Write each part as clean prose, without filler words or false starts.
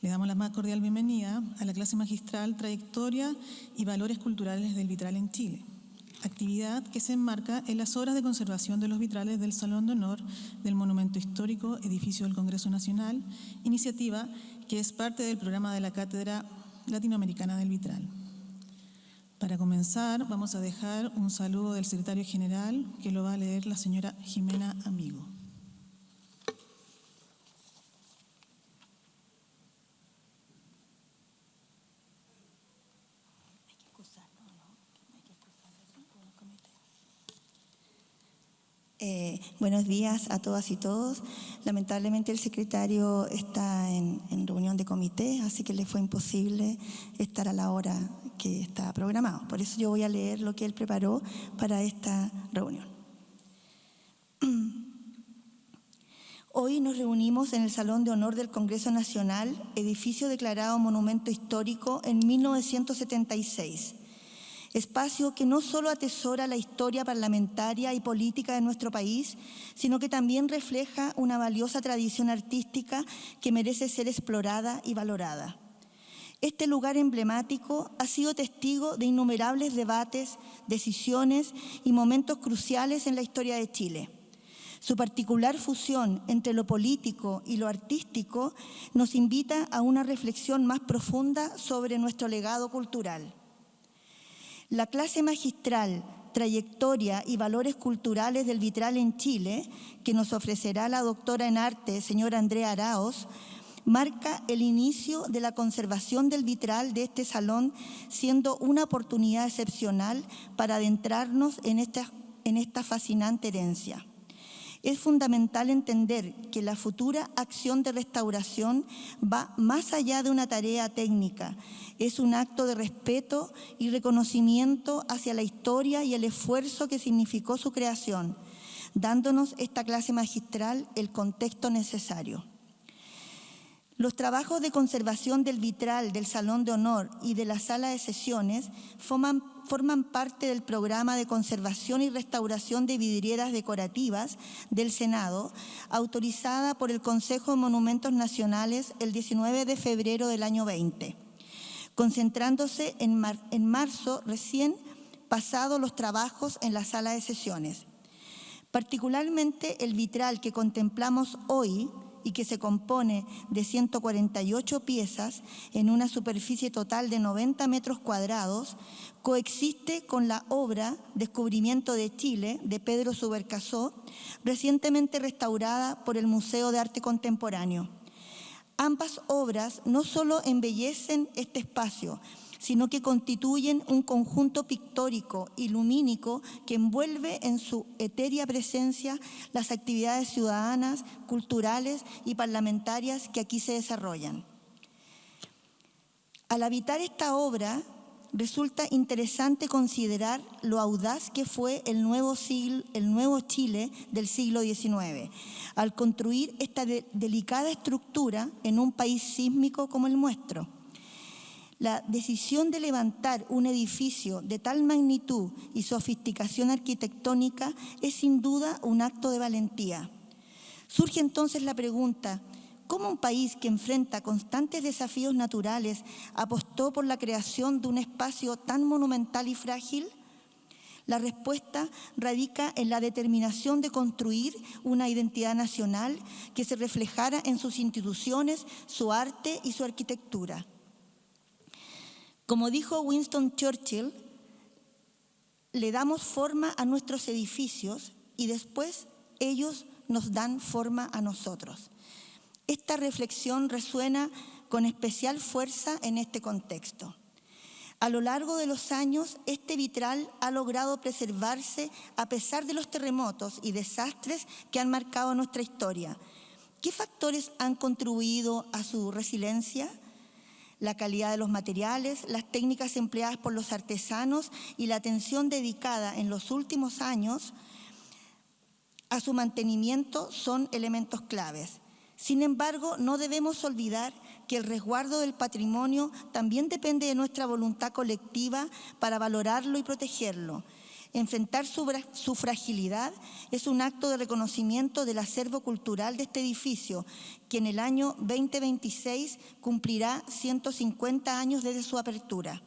Le damos la más cordial bienvenida a la clase magistral Trayectoria y Valores Culturales del Vitral en Chile, actividad que se enmarca en las obras de conservación de los vitrales del Salón de Honor del Monumento Histórico Edificio del Congreso Nacional, iniciativa que es parte del programa de la Cátedra Latinoamericana del Vitral. Para comenzar, vamos a dejar un saludo del secretario general, que lo va a leer la señora Jimena Amigo. Buenos días a todas y todos. Lamentablemente el secretario está en reunión de comité, así que le fue imposible estar a la hora que estaba programado. Por eso yo voy a leer lo que él preparó para esta reunión. Hoy nos reunimos en el Salón de Honor del Congreso Nacional, edificio declarado Monumento Histórico en 1976. Espacio que no solo atesora la historia parlamentaria y política de nuestro país, sino que también refleja una valiosa tradición artística que merece ser explorada y valorada. Este lugar emblemático ha sido testigo de innumerables debates, decisiones y momentos cruciales en la historia de Chile. Su particular fusión entre lo político y lo artístico nos invita a una reflexión más profunda sobre nuestro legado cultural. La clase magistral Trayectoria y Valores Culturales del Vitral en Chile, que nos ofrecerá la doctora en arte, señora Andrea Araoz, marca el inicio de la conservación del vitral de este salón, siendo una oportunidad excepcional para adentrarnos en esta fascinante herencia. Es fundamental entender que la futura acción de restauración va más allá de una tarea técnica. Es un acto de respeto y reconocimiento hacia la historia y el esfuerzo que significó su creación, dándonos esta clase magistral el contexto necesario. Los trabajos de conservación del vitral del Salón de Honor y de la Sala de Sesiones forman parte del programa de conservación y restauración de vidrieras decorativas del Senado, autorizada por el Consejo de Monumentos Nacionales el 19 de febrero del año 20, concentrándose en marzo recién pasado los trabajos en la Sala de Sesiones. Particularmente el vitral que contemplamos hoy, y que se compone de 148 piezas en una superficie total de 90 metros cuadrados, coexiste con la obra Descubrimiento de Chile de Pedro Subercaseaux, recientemente restaurada por el Museo de Arte Contemporáneo. Ambas obras no solo embellecen este espacio, sino que constituyen un conjunto pictórico y lumínico que envuelve en su etérea presencia las actividades ciudadanas, culturales y parlamentarias que aquí se desarrollan. Al habitar esta obra, resulta interesante considerar lo audaz que fue el nuevo Chile del siglo XIX, al construir esta delicada estructura en un país sísmico como el nuestro. La decisión de levantar un edificio de tal magnitud y sofisticación arquitectónica es sin duda un acto de valentía. Surge entonces la pregunta: ¿cómo un país que enfrenta constantes desafíos naturales apostó por la creación de un espacio tan monumental y frágil? La respuesta radica en la determinación de construir una identidad nacional que se reflejara en sus instituciones, su arte y su arquitectura. Como dijo Winston Churchill, le damos forma a nuestros edificios y después ellos nos dan forma a nosotros. Esta reflexión resuena con especial fuerza en este contexto. A lo largo de los años, este vitral ha logrado preservarse a pesar de los terremotos y desastres que han marcado nuestra historia. ¿Qué factores han contribuido a su resiliencia? La calidad de los materiales, las técnicas empleadas por los artesanos y la atención dedicada en los últimos años a su mantenimiento son elementos claves. Sin embargo, no debemos olvidar que el resguardo del patrimonio también depende de nuestra voluntad colectiva para valorarlo y protegerlo. Enfrentar su fragilidad es un acto de reconocimiento del acervo cultural de este edificio, que en el año 2026 cumplirá 150 años desde su apertura.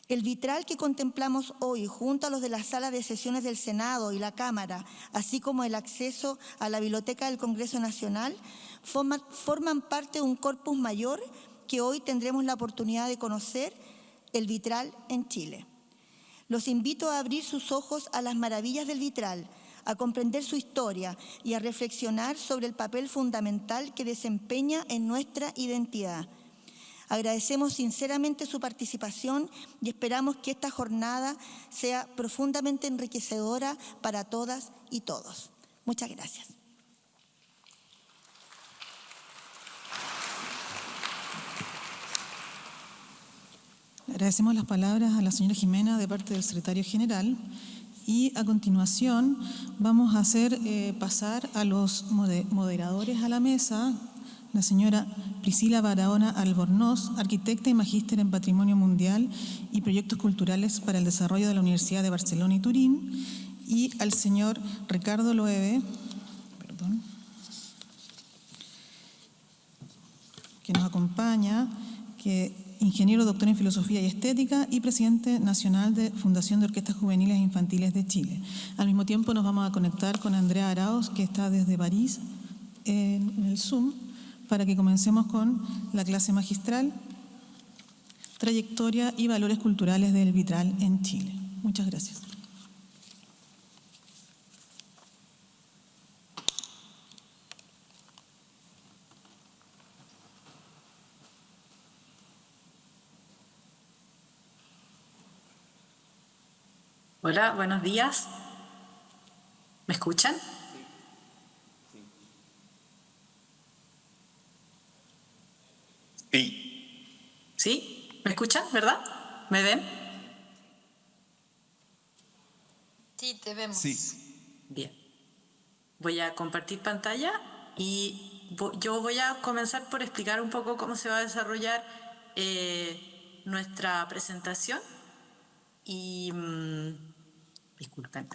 El vitral que contemplamos hoy, junto a los de la sala de sesiones del Senado y la Cámara, así como el acceso a la Biblioteca del Congreso Nacional, forman parte de un corpus mayor que hoy tendremos la oportunidad de conocer, el vitral en Chile. Los invito a abrir sus ojos a las maravillas del vitral, a comprender su historia y a reflexionar sobre el papel fundamental que desempeña en nuestra identidad. Agradecemos sinceramente su participación y esperamos que esta jornada sea profundamente enriquecedora para todas y todos. Muchas gracias. Agradecemos las palabras a la señora Jimena de parte del secretario general y a continuación vamos a hacer pasar a los moderadores a la mesa, la señora Priscila Barahona Albornoz, arquitecta y magíster en Patrimonio Mundial y Proyectos Culturales para el Desarrollo de la Universidad de Barcelona y Turín, y al señor Ricardo Loewe, que nos acompaña, ingeniero doctor en Filosofía y Estética y presidente nacional de Fundación de Orquestas Juveniles e Infantiles de Chile. Al mismo tiempo nos vamos a conectar con Andrea Arauz, que está desde París en el Zoom, para que comencemos con la clase magistral, Trayectoria y Valores Culturales del Vitral en Chile. Muchas gracias. Hola, buenos días. ¿Me escuchan? Sí. ¿Sí? ¿Me escuchan, verdad? ¿Me ven? Sí, te vemos. Sí. Bien. Voy a compartir pantalla y yo voy a comenzar por explicar un poco cómo se va a desarrollar nuestra presentación. Y disculpen.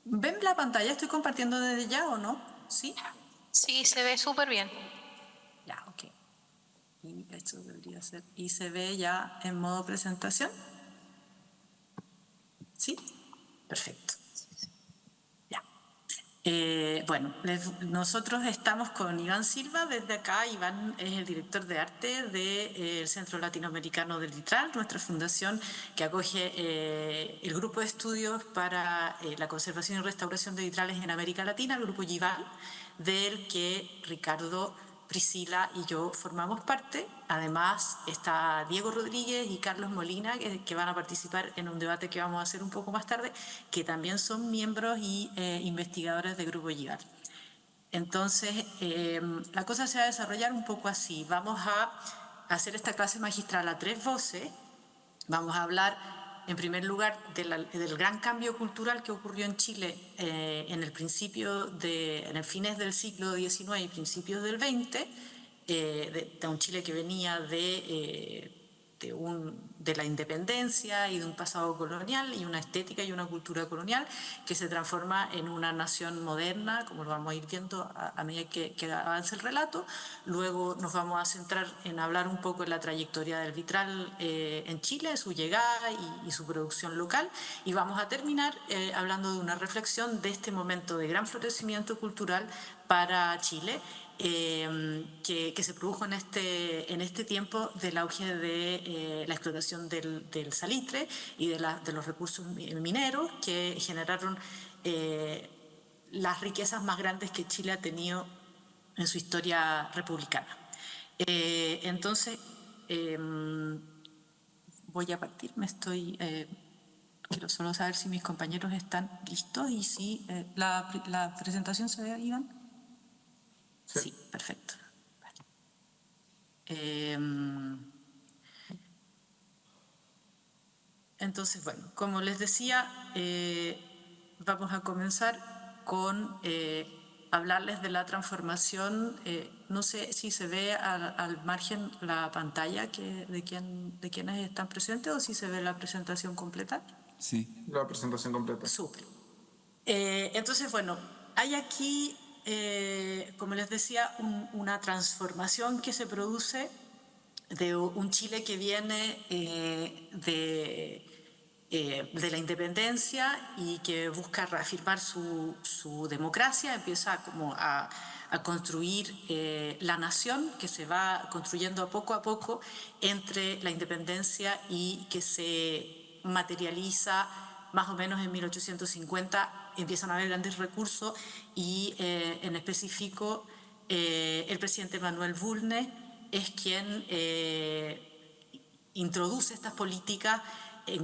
¿Ven la pantalla? ¿Estoy compartiendo desde ya o no? ¿Sí? Sí, se ve súper bien. Ya, ok. Y esto debería ser. ¿Y se ve ya en modo presentación? ¿Sí? Perfecto. Ya. Bueno, nosotros estamos con Iván Silva desde acá. Iván es el director de arte del Centro Latinoamericano del Vitral, nuestra fundación que acoge el grupo de estudios para la conservación y restauración de vitrales en América Latina, el grupo GIVAL, del que Ricardo, Priscila y yo formamos parte. Además está Diego Rodríguez y Carlos Molina que van a participar en un debate que vamos a hacer un poco más tarde, que también son miembros y investigadores del Grupo GIVAL. Entonces, la cosa se va a desarrollar un poco así. Vamos a hacer esta clase magistral a tres voces. Vamos a hablar en primer lugar del gran cambio cultural que ocurrió en Chile en el fines del siglo XIX y principios del XX, de un Chile que venía de la independencia y de un pasado colonial y una estética y una cultura colonial que se transforma en una nación moderna, como lo vamos a ir viendo a medida que avance el relato. Luego nos vamos a centrar en hablar un poco de la trayectoria del vitral en Chile, su llegada y su producción local, y vamos a terminar hablando de una reflexión de este momento de gran florecimiento cultural para Chile, que se produjo en este tiempo del auge de la explotación del salitre y de los recursos mineros que generaron las riquezas más grandes que Chile ha tenido en su historia republicana. Entonces, voy a partir, quiero solo saber si mis compañeros están listos y si la presentación se ve, Iván. Sí, perfecto. Entonces, bueno, como les decía, vamos a comenzar con hablarles de la transformación No sé si se ve al margen la pantalla de quienes están presentes o si se ve la presentación completa. Sí. La presentación completa. Súper. Entonces, bueno, hay aquí, como les decía, una transformación que se produce de un Chile que viene de la independencia y que busca reafirmar su democracia, empieza como a construir la nación que se va construyendo a poco entre la independencia y que se materializa más o menos en 1850. Empiezan a haber grandes recursos y en específico el presidente Manuel Bulnes es quien introduce estas políticas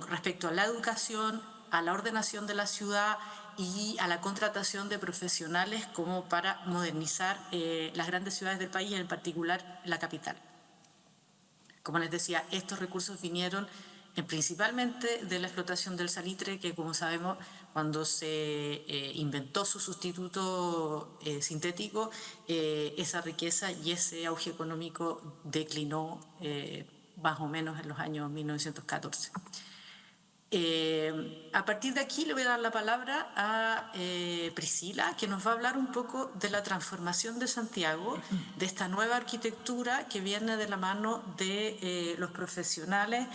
respecto a la educación, a la ordenación de la ciudad y a la contratación de profesionales como para modernizar las grandes ciudades del país, en particular la capital. Como les decía, estos recursos vinieron principalmente de la explotación del salitre, que como sabemos, cuando se inventó su sustituto sintético, esa riqueza y ese auge económico declinó más o menos en los años 1914. A partir de aquí le voy a dar la palabra a Priscila, que nos va a hablar un poco de la transformación de Santiago, de esta nueva arquitectura que viene de la mano de los profesionales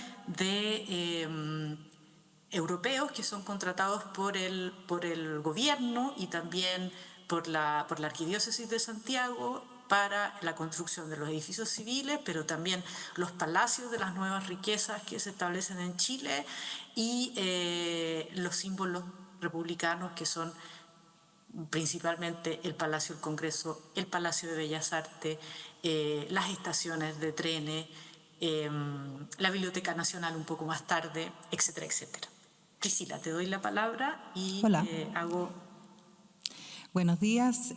europeos que son contratados por el gobierno y también por la Arquidiócesis de Santiago para la construcción de los edificios civiles, pero también los palacios de las nuevas riquezas que se establecen en Chile y los símbolos republicanos que son principalmente el Palacio del Congreso, el Palacio de Bellas Artes, las estaciones de trenes, la Biblioteca Nacional un poco más tarde, etcétera, etcétera. Priscila, te doy la palabra y Buenos días,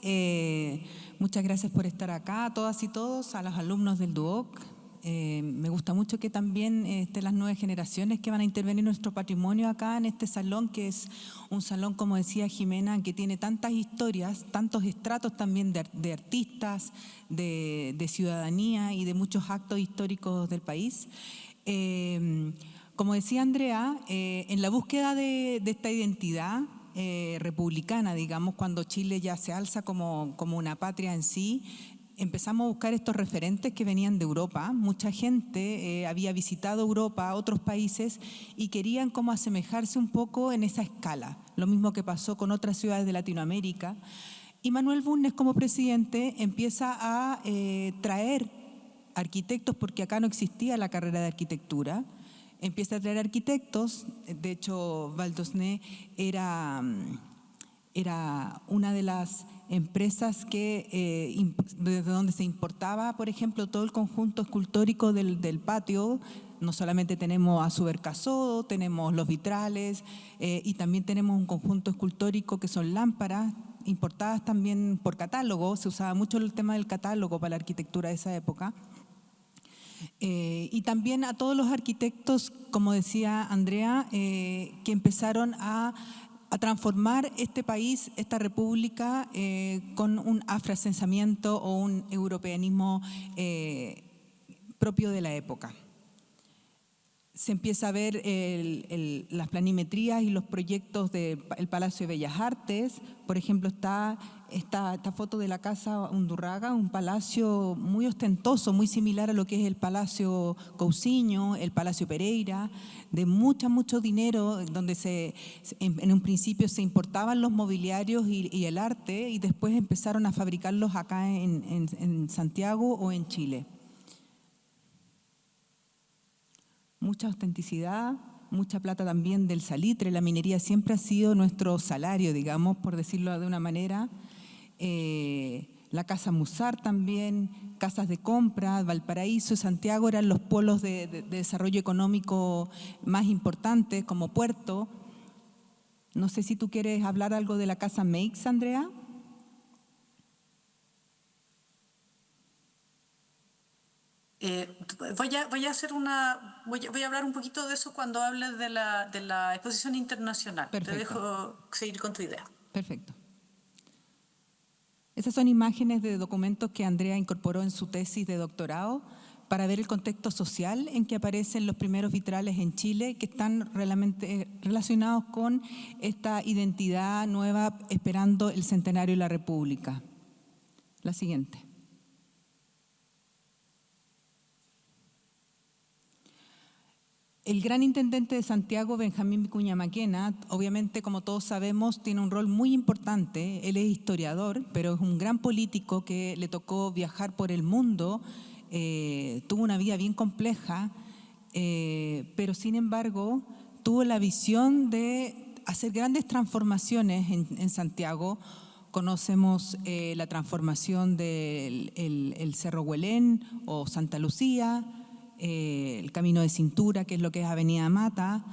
muchas gracias por estar acá, a todas y todos, a los alumnos del DUOC. Me gusta mucho que también estén las nuevas generaciones que van a intervenir en nuestro patrimonio acá en este salón, que es un salón, como decía Jimena, que tiene tantas historias, tantos estratos también de artistas, de ciudadanía y de muchos actos históricos del país. Como decía Andrea, en la búsqueda de esta identidad republicana, digamos, cuando Chile ya se alza como una patria en sí, empezamos a buscar estos referentes que venían de Europa. Mucha gente había visitado Europa, otros países, y querían como asemejarse un poco en esa escala. Lo mismo que pasó con otras ciudades de Latinoamérica. Y Manuel Bulnes, como presidente, empieza a traer arquitectos, porque acá no existía la carrera de arquitectura. Empieza a traer arquitectos. De hecho, Valdosné era una de las empresas que desde donde se importaba, por ejemplo, todo el conjunto escultórico del patio. No solamente tenemos a Subercasodo, tenemos los vitrales y también tenemos un conjunto escultórico que son lámparas importadas también por catálogo. Se usaba mucho el tema del catálogo para la arquitectura de esa época. Y también a todos los arquitectos, como decía Andrea, que empezaron a transformar este país, esta república, con un afrancesamiento o un europeanismo propio de la época. Se empieza a ver las planimetrías y los proyectos del Palacio de Bellas Artes. Por ejemplo, está esta foto de la Casa Undurraga, un palacio muy ostentoso, muy similar a lo que es el Palacio Cousiño, el Palacio Pereira, de mucho dinero, donde en un principio se importaban los mobiliarios y el arte, y después empezaron a fabricarlos acá en Santiago o en Chile. Mucha autenticidad, mucha plata también del salitre. La minería siempre ha sido nuestro salario, digamos, por decirlo de una manera. La Casa Musar también, casas de compra, Valparaíso, Santiago eran los polos de desarrollo económico más importantes como puerto. No sé si tú quieres hablar algo de la Casa Meix, Andrea. Voy a hablar un poquito de eso cuando hables de la exposición internacional. Perfecto. Te dejo seguir con tu idea. Perfecto. Esas son imágenes de documentos que Andrea incorporó en su tesis de doctorado para ver el contexto social en que aparecen los primeros vitrales en Chile, que están realmente relacionados con esta identidad nueva esperando el centenario de la República. La siguiente. El gran intendente de Santiago, Benjamín Vicuña Maquena, obviamente, como todos sabemos, tiene un rol muy importante. Él es historiador, pero es un gran político que le tocó viajar por el mundo. Tuvo una vida bien compleja, pero sin embargo tuvo la visión de hacer grandes transformaciones en Santiago. Conocemos la transformación del el Cerro Huelén o Santa Lucía, el Camino de Cintura, que es lo que es Avenida Mata,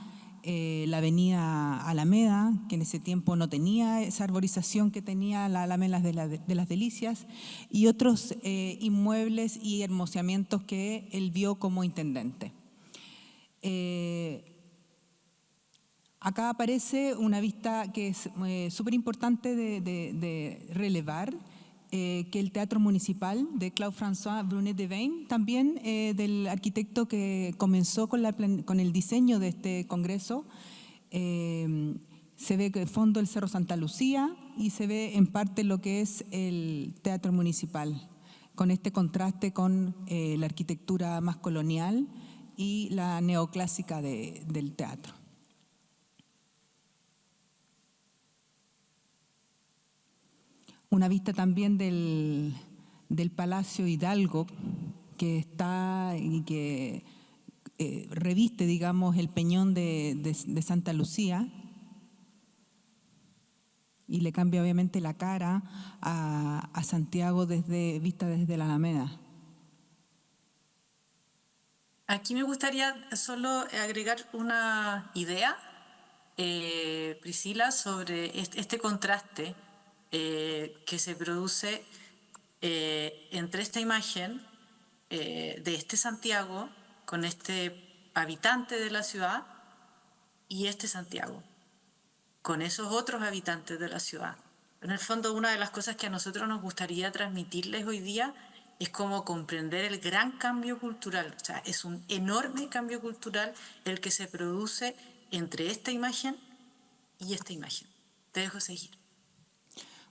la Avenida Alameda, que en ese tiempo no tenía esa arborización que tenía la Alameda de las Delicias, y otros inmuebles y hermoseamientos que él vio como intendente. Acá aparece una vista que es súper importante de relevar, que el Teatro Municipal de Claude-François Brunet de Vain, también del arquitecto que comenzó con el diseño de este congreso. Se ve que de fondo el Cerro Santa Lucía y se ve en parte lo que es el Teatro Municipal, con este contraste con la arquitectura más colonial y la neoclásica del teatro. Una vista también del Palacio Hidalgo, que está y que reviste, digamos, el peñón de Santa Lucía, y le cambia obviamente la cara a Santiago vista desde la Alameda. Aquí me gustaría solo agregar una idea, Priscila, sobre este contraste que se produce entre esta imagen de este Santiago con este habitante de la ciudad y este Santiago con esos otros habitantes de la ciudad. En el fondo, una de las cosas que a nosotros nos gustaría transmitirles hoy día es cómo comprender el gran cambio cultural. O sea, es un enorme cambio cultural el que se produce entre esta imagen y esta imagen. Te dejo seguir.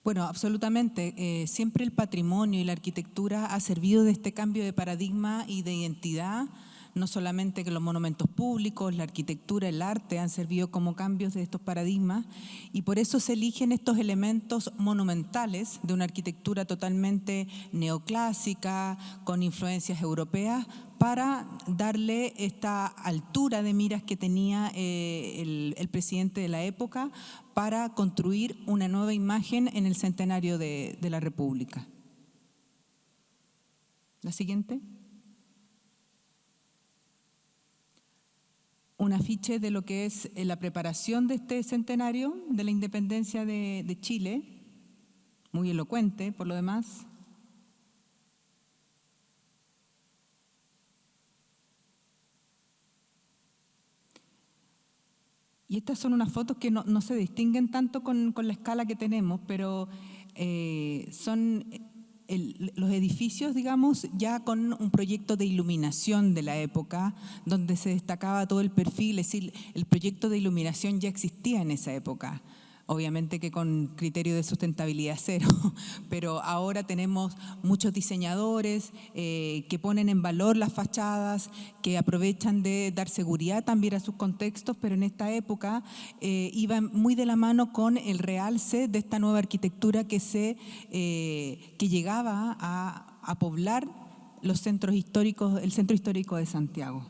Bueno, absolutamente. Siempre el patrimonio y la arquitectura ha servido de este cambio de paradigma y de identidad. No solamente que los monumentos públicos, la arquitectura, el arte han servido como cambios de estos paradigmas, y por eso se eligen estos elementos monumentales de una arquitectura totalmente neoclásica, con influencias europeas, para darle esta altura de miras que tenía el presidente de la época para construir una nueva imagen en el centenario de la República. La siguiente. Un afiche de lo que es la preparación de este centenario de la independencia de Chile, muy elocuente por lo demás. Y estas son unas fotos que no se distinguen tanto con la escala que tenemos, pero son los edificios, digamos, ya con un proyecto de iluminación de la época, donde se destacaba todo el perfil, es decir, el proyecto de iluminación ya existía en esa época. Obviamente que con criterio de sustentabilidad cero, pero ahora tenemos muchos diseñadores que ponen en valor las fachadas, que aprovechan de dar seguridad también a sus contextos, pero en esta época iban muy de la mano con el realce de esta nueva arquitectura que llegaba a poblar los centros históricos, el centro histórico de Santiago.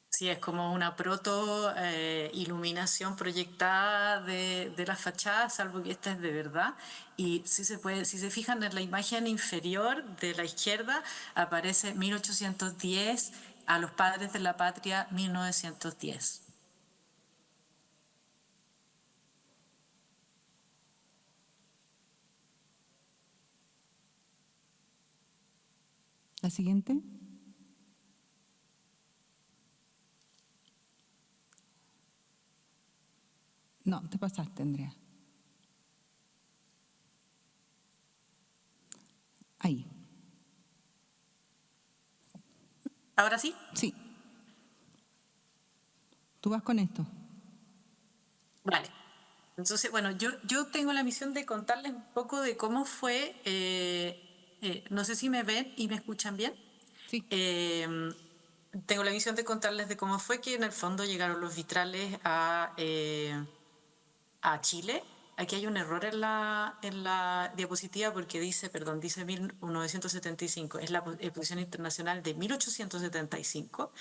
Sí, es como una proto-iluminación proyectada de las fachadas, salvo que esta es de verdad. Y si se fijan en la imagen inferior de la izquierda, aparece 1810, a los padres de la patria 1910. La siguiente. No, te pasaste, Andrea. Ahí. ¿Ahora sí? Sí. Tú vas con esto. Vale. Entonces, bueno, yo tengo la misión de contarles un poco de cómo fue, no sé si me ven y me escuchan bien. Sí. Tengo la misión de contarles de cómo fue que en el fondo llegaron los vitrales a Chile. Aquí hay un error en la diapositiva porque dice 1975, es la exposición internacional de 1875.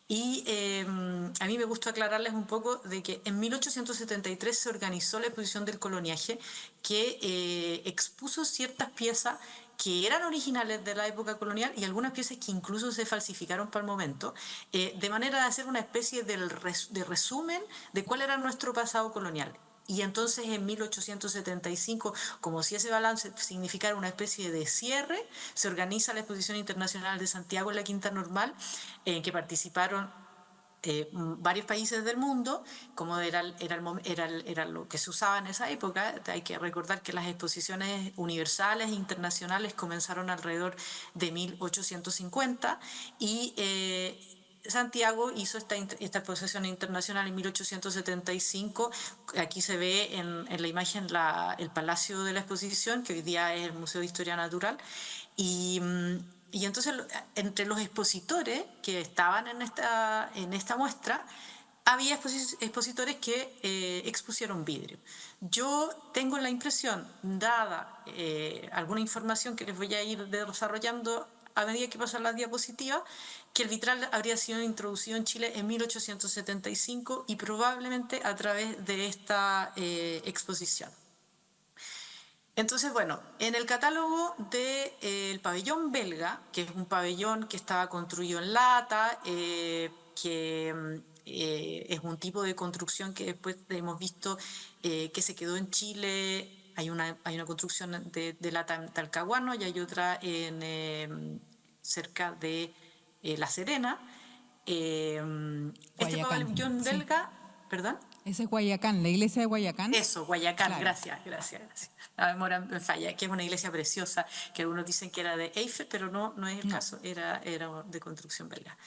Y a mí me gusta aclararles un poco de que en 1873 se organizó la exposición del coloniaje que expuso ciertas piezas que eran originales de la época colonial y algunas piezas que incluso se falsificaron para el momento, de manera de hacer una especie de resumen de cuál era nuestro pasado colonial. Y entonces en 1875, como si ese balance significara una especie de cierre, se organiza la Exposición Internacional de Santiago en la Quinta Normal, en que participaron varios países del mundo, como era lo que se usaba en esa época. Hay que recordar que las exposiciones universales e internacionales comenzaron alrededor de 1850 y Santiago hizo esta exposición internacional en 1875. Aquí se ve en la imagen el Palacio de la Exposición, que hoy día es el Museo de Historia Natural. Y entonces, entre los expositores que estaban en esta muestra, había expositores que expusieron vidrio. Yo tengo la impresión, dada alguna información que les voy a ir desarrollando a medida que pasan las diapositivas, que el vitral habría sido introducido en Chile en 1875 y probablemente a través de esta exposición. Entonces, bueno, en el catálogo del pabellón belga, que es un pabellón que estaba construido en lata, que es un tipo de construcción que después hemos visto que se quedó en Chile. Hay una construcción de lata en Talcahuano y hay otra cerca de La Serena. Este pabellón belga, sí. ¿Perdón? Ese es Guayacán, la iglesia de Guayacán. Eso, Guayacán, claro. Gracias. La memoria me falla, que es una iglesia preciosa, que algunos dicen que era de Eiffel, pero no es el caso, era de construcción belga.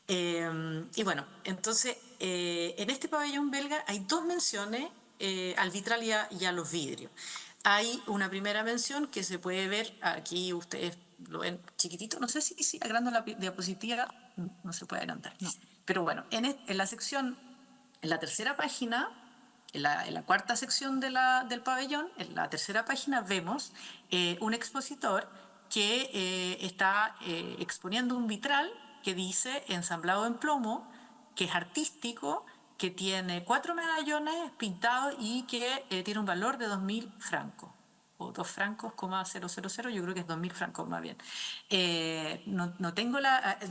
Y bueno, entonces, en este pabellón belga hay dos menciones al vitral y a los vidrios. Hay una primera mención que se puede ver, aquí ustedes lo ven chiquitito, no sé si agrando la diapositiva, no se puede agrandar. No. Pero bueno, en la sección, en la tercera página, en la cuarta sección del pabellón, en la tercera página vemos un expositor que está exponiendo un vitral que dice ensamblado en plomo, que es artístico, que tiene 4 medallones pintados y que tiene un valor de 2.000 francos. O 2 francos, 000, yo creo que es 2.000 francos más bien. No tengo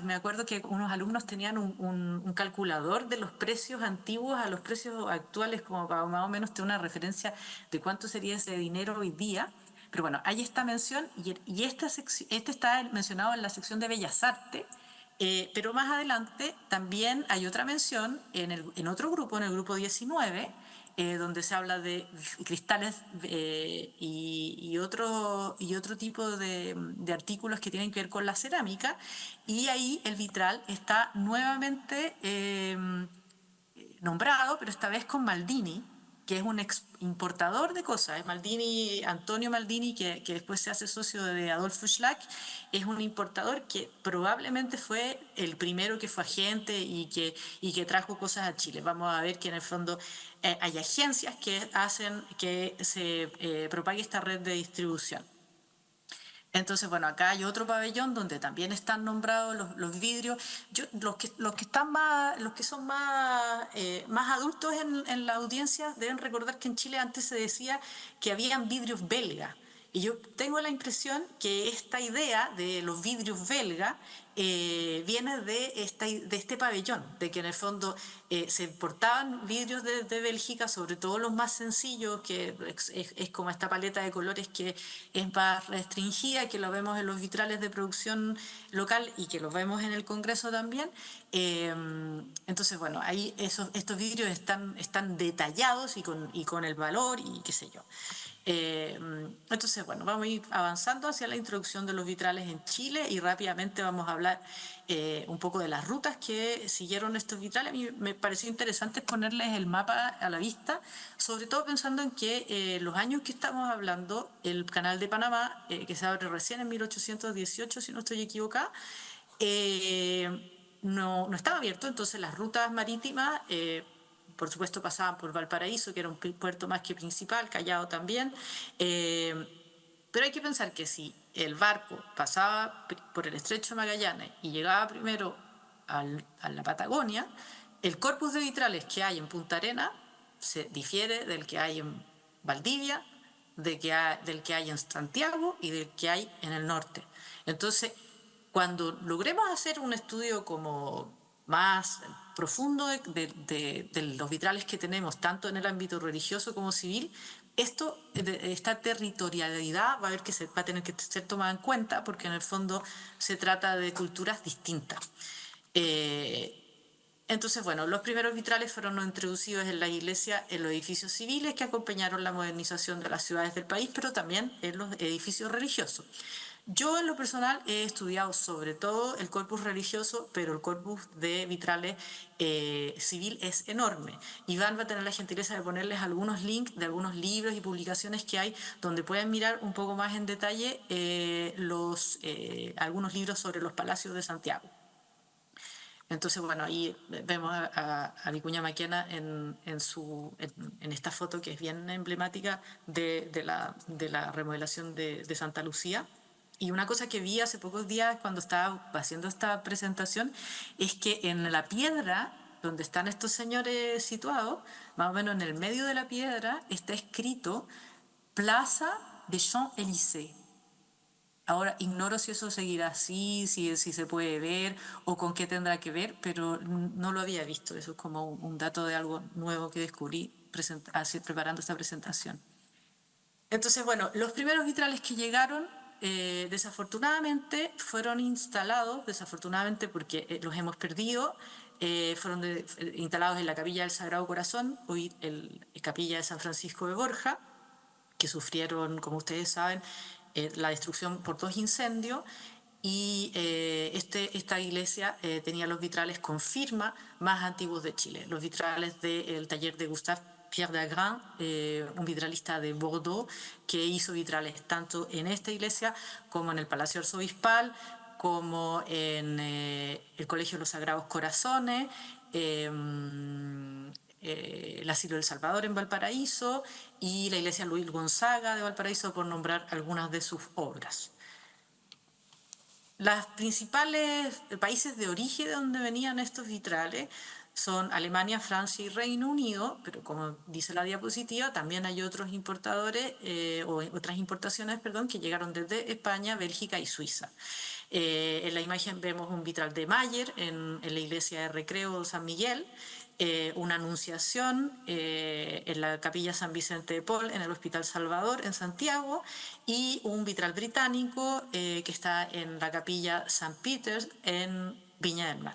me acuerdo que unos alumnos tenían un calculador de los precios antiguos a los precios actuales, como para más o menos tener una referencia de cuánto sería ese dinero hoy día. Pero bueno, hay esta mención y este está mencionado en la sección de Bellas Artes. Pero más adelante también hay otra mención en otro grupo, en el grupo 19, donde se habla de cristales y otro tipo de artículos que tienen que ver con la cerámica, y ahí el vitral está nuevamente nombrado, pero esta vez con Maldini, que es un importador de cosas. Antonio Maldini, que después se hace socio de Adolfo Schlack, es un importador que probablemente fue el primero que fue agente y que trajo cosas a Chile. Vamos a ver que en el fondo hay agencias que hacen que se propague esta red de distribución. Entonces, bueno, acá hay otro pabellón donde también están nombrados los vidrios. Los que son más adultos en la audiencia deben recordar que en Chile antes se decía que habían vidrios belgas. Y yo tengo la impresión que esta idea de los vidrios belgas viene de este pabellón, de que en el fondo se importaban vidrios de Bélgica, sobre todo los más sencillos, que es como esta paleta de colores que es más restringida, que lo vemos en los vitrales de producción local y que lo vemos en el Congreso también. Entonces, bueno, ahí estos vidrios están detallados y con el valor y qué sé yo. Entonces, bueno, vamos a ir avanzando hacia la introducción de los vitrales en Chile y rápidamente vamos a hablar un poco de las rutas que siguieron estos vitrales. A mí me pareció interesante ponerles el mapa a la vista, sobre todo pensando en que los años que estamos hablando, el Canal de Panamá, que se abre recién en 1818, si no estoy equivocada, no estaba abierto, entonces las rutas marítimas, por supuesto, pasaban por Valparaíso, que era un puerto más que principal, Callao también, pero hay que pensar que si el barco pasaba por el Estrecho de Magallanes y llegaba primero a la Patagonia, el corpus de vitrales que hay en Punta Arenas se difiere del que hay en Valdivia, del que hay en Santiago y del que hay en el norte. Entonces, cuando logremos hacer un estudio como más profundo de los vitrales que tenemos, tanto en el ámbito religioso como civil, esta territorialidad va a tener que ser tomada en cuenta porque en el fondo se trata de culturas distintas. Entonces, bueno, los primeros vitrales fueron introducidos en la iglesia, en los edificios civiles que acompañaron la modernización de las ciudades del país, pero también en los edificios religiosos. Yo en lo personal he estudiado sobre todo el corpus religioso, pero el corpus de vitrales civil es enorme. Iván va a tener la gentileza de ponerles algunos links de algunos libros y publicaciones que hay donde pueden mirar un poco más en detalle algunos libros sobre los palacios de Santiago. Entonces, bueno, ahí vemos a Vicuña Maquena en esta foto que es bien emblemática de la remodelación de Santa Lucía. Y una cosa que vi hace pocos días cuando estaba haciendo esta presentación es que en la piedra donde están estos señores situados, más o menos en el medio de la piedra, está escrito Plaza de Champs-Élysées. Ahora, ignoro si eso seguirá así, si se puede ver o con qué tendrá que ver, pero no lo había visto. Eso es como un dato de algo nuevo que descubrí preparando esta presentación. Entonces, bueno, los primeros vitrales que llegaron, desafortunadamente, fueron instalados, desafortunadamente porque los hemos perdido, fueron instalados en la Capilla del Sagrado Corazón, hoy Capilla de San Francisco de Borja, que sufrieron, como ustedes saben, la destrucción por 2 incendios, y esta iglesia tenía los vitrales con firma más antiguos de Chile, los vitrales del taller de Gustave Pierre Dagrand, un vitralista de Bordeaux, que hizo vitrales tanto en esta iglesia como en el Palacio Arzobispal, como en el Colegio de los Sagrados Corazones, el Asilo del Salvador en Valparaíso y la iglesia Luis Gonzaga de Valparaíso, por nombrar algunas de sus obras. Los principales países de origen de donde venían estos vitrales son Alemania, Francia y Reino Unido, pero como dice la diapositiva, también hay otros importadores otras importaciones, que llegaron desde España, Bélgica y Suiza. En la imagen vemos un vitral de Mayer en la iglesia de Recreo de San Miguel, una anunciación en la capilla San Vicente de Paul en el Hospital Salvador en Santiago y un vitral británico que está en la capilla St. Peter's en Viña del Mar.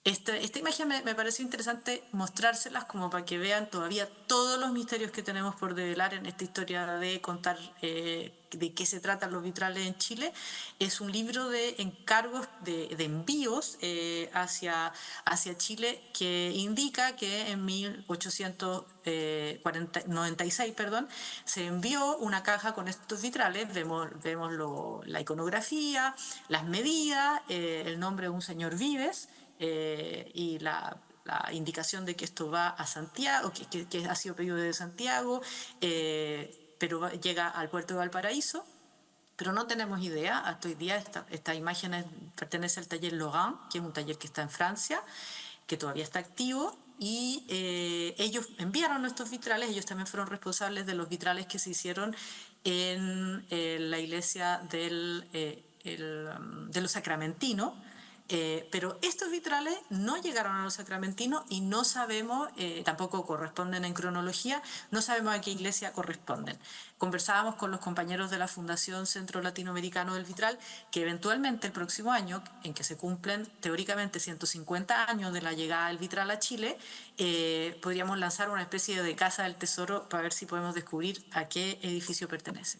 Esta imagen me pareció interesante mostrárselas como para que vean todavía todos los misterios que tenemos por develar en esta historia de contar de qué se tratan los vitrales en Chile. Es un libro de encargos de envíos hacia Chile que indica que en 1896 se envió una caja con estos vitrales. Vemos la iconografía, las medidas, el nombre de un señor Vives, y la indicación de que esto va a Santiago, que ha sido pedido desde Santiago, pero llega al puerto de Valparaíso, pero no tenemos idea. Hasta hoy día esta imagen pertenece al taller Logan, que es un taller que está en Francia, que todavía está activo, y ellos enviaron estos vitrales. Ellos también fueron responsables de los vitrales que se hicieron en la iglesia del de los sacramentinos, pero estos vitrales no llegaron a los sacramentinos y no sabemos, tampoco corresponden en cronología, no sabemos a qué iglesia corresponden. Conversábamos con los compañeros de la Fundación Centro Latinoamericano del Vitral que eventualmente el próximo año, en que se cumplen teóricamente 150 años de la llegada del vitral a Chile, podríamos lanzar una especie de casa del tesoro para ver si podemos descubrir a qué edificio pertenece.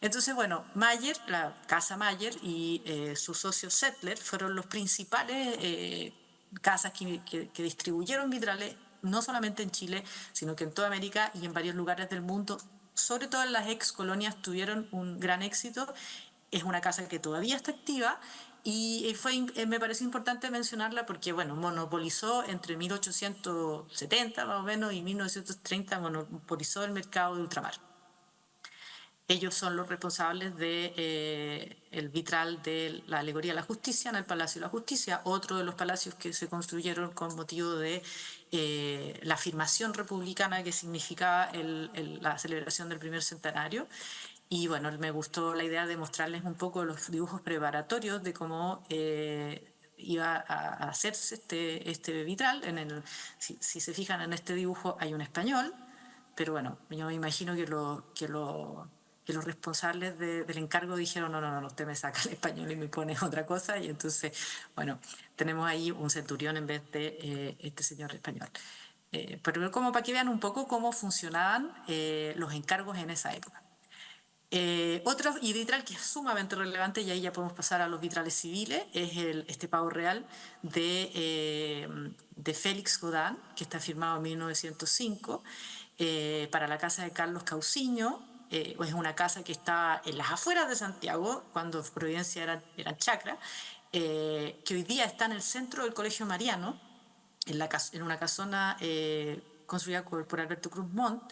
Entonces, bueno, Mayer, la casa Mayer y su socio Settler fueron los principales casas que distribuyeron vitrales, no solamente en Chile, sino que en toda América y en varios lugares del mundo. Sobre todo en las ex colonias tuvieron un gran éxito. Es una casa que todavía está activa y me parece importante mencionarla porque, bueno, monopolizó entre 1870 más o menos y 1930, monopolizó el mercado de ultramar. Ellos son los responsables de el vitral de la Alegoría de la Justicia en el Palacio de la Justicia, otro de los palacios que se construyeron con motivo de la afirmación republicana que significaba la celebración del primer centenario. Y bueno, me gustó la idea de mostrarles un poco los dibujos preparatorios de cómo iba a hacerse este vitral. Si se fijan en este dibujo hay un español, pero bueno, yo me imagino que los responsables del encargo dijeron, no, usted me saca el español y me pone otra cosa, y entonces, bueno, tenemos ahí un centurión en vez de este señor español. Pero como para que vean un poco cómo funcionaban los encargos en esa época. Otro vitral que es sumamente relevante, y ahí ya podemos pasar a los vitrales civiles, es este pavo real de Félix Godin, que está firmado en 1905, para la casa de Carlos Cauciño. Es una casa que está en las afueras de Santiago, cuando Providencia eran chacra, que hoy día está en el centro del Colegio Mariano, en una casona construida por Alberto Cruz Montt.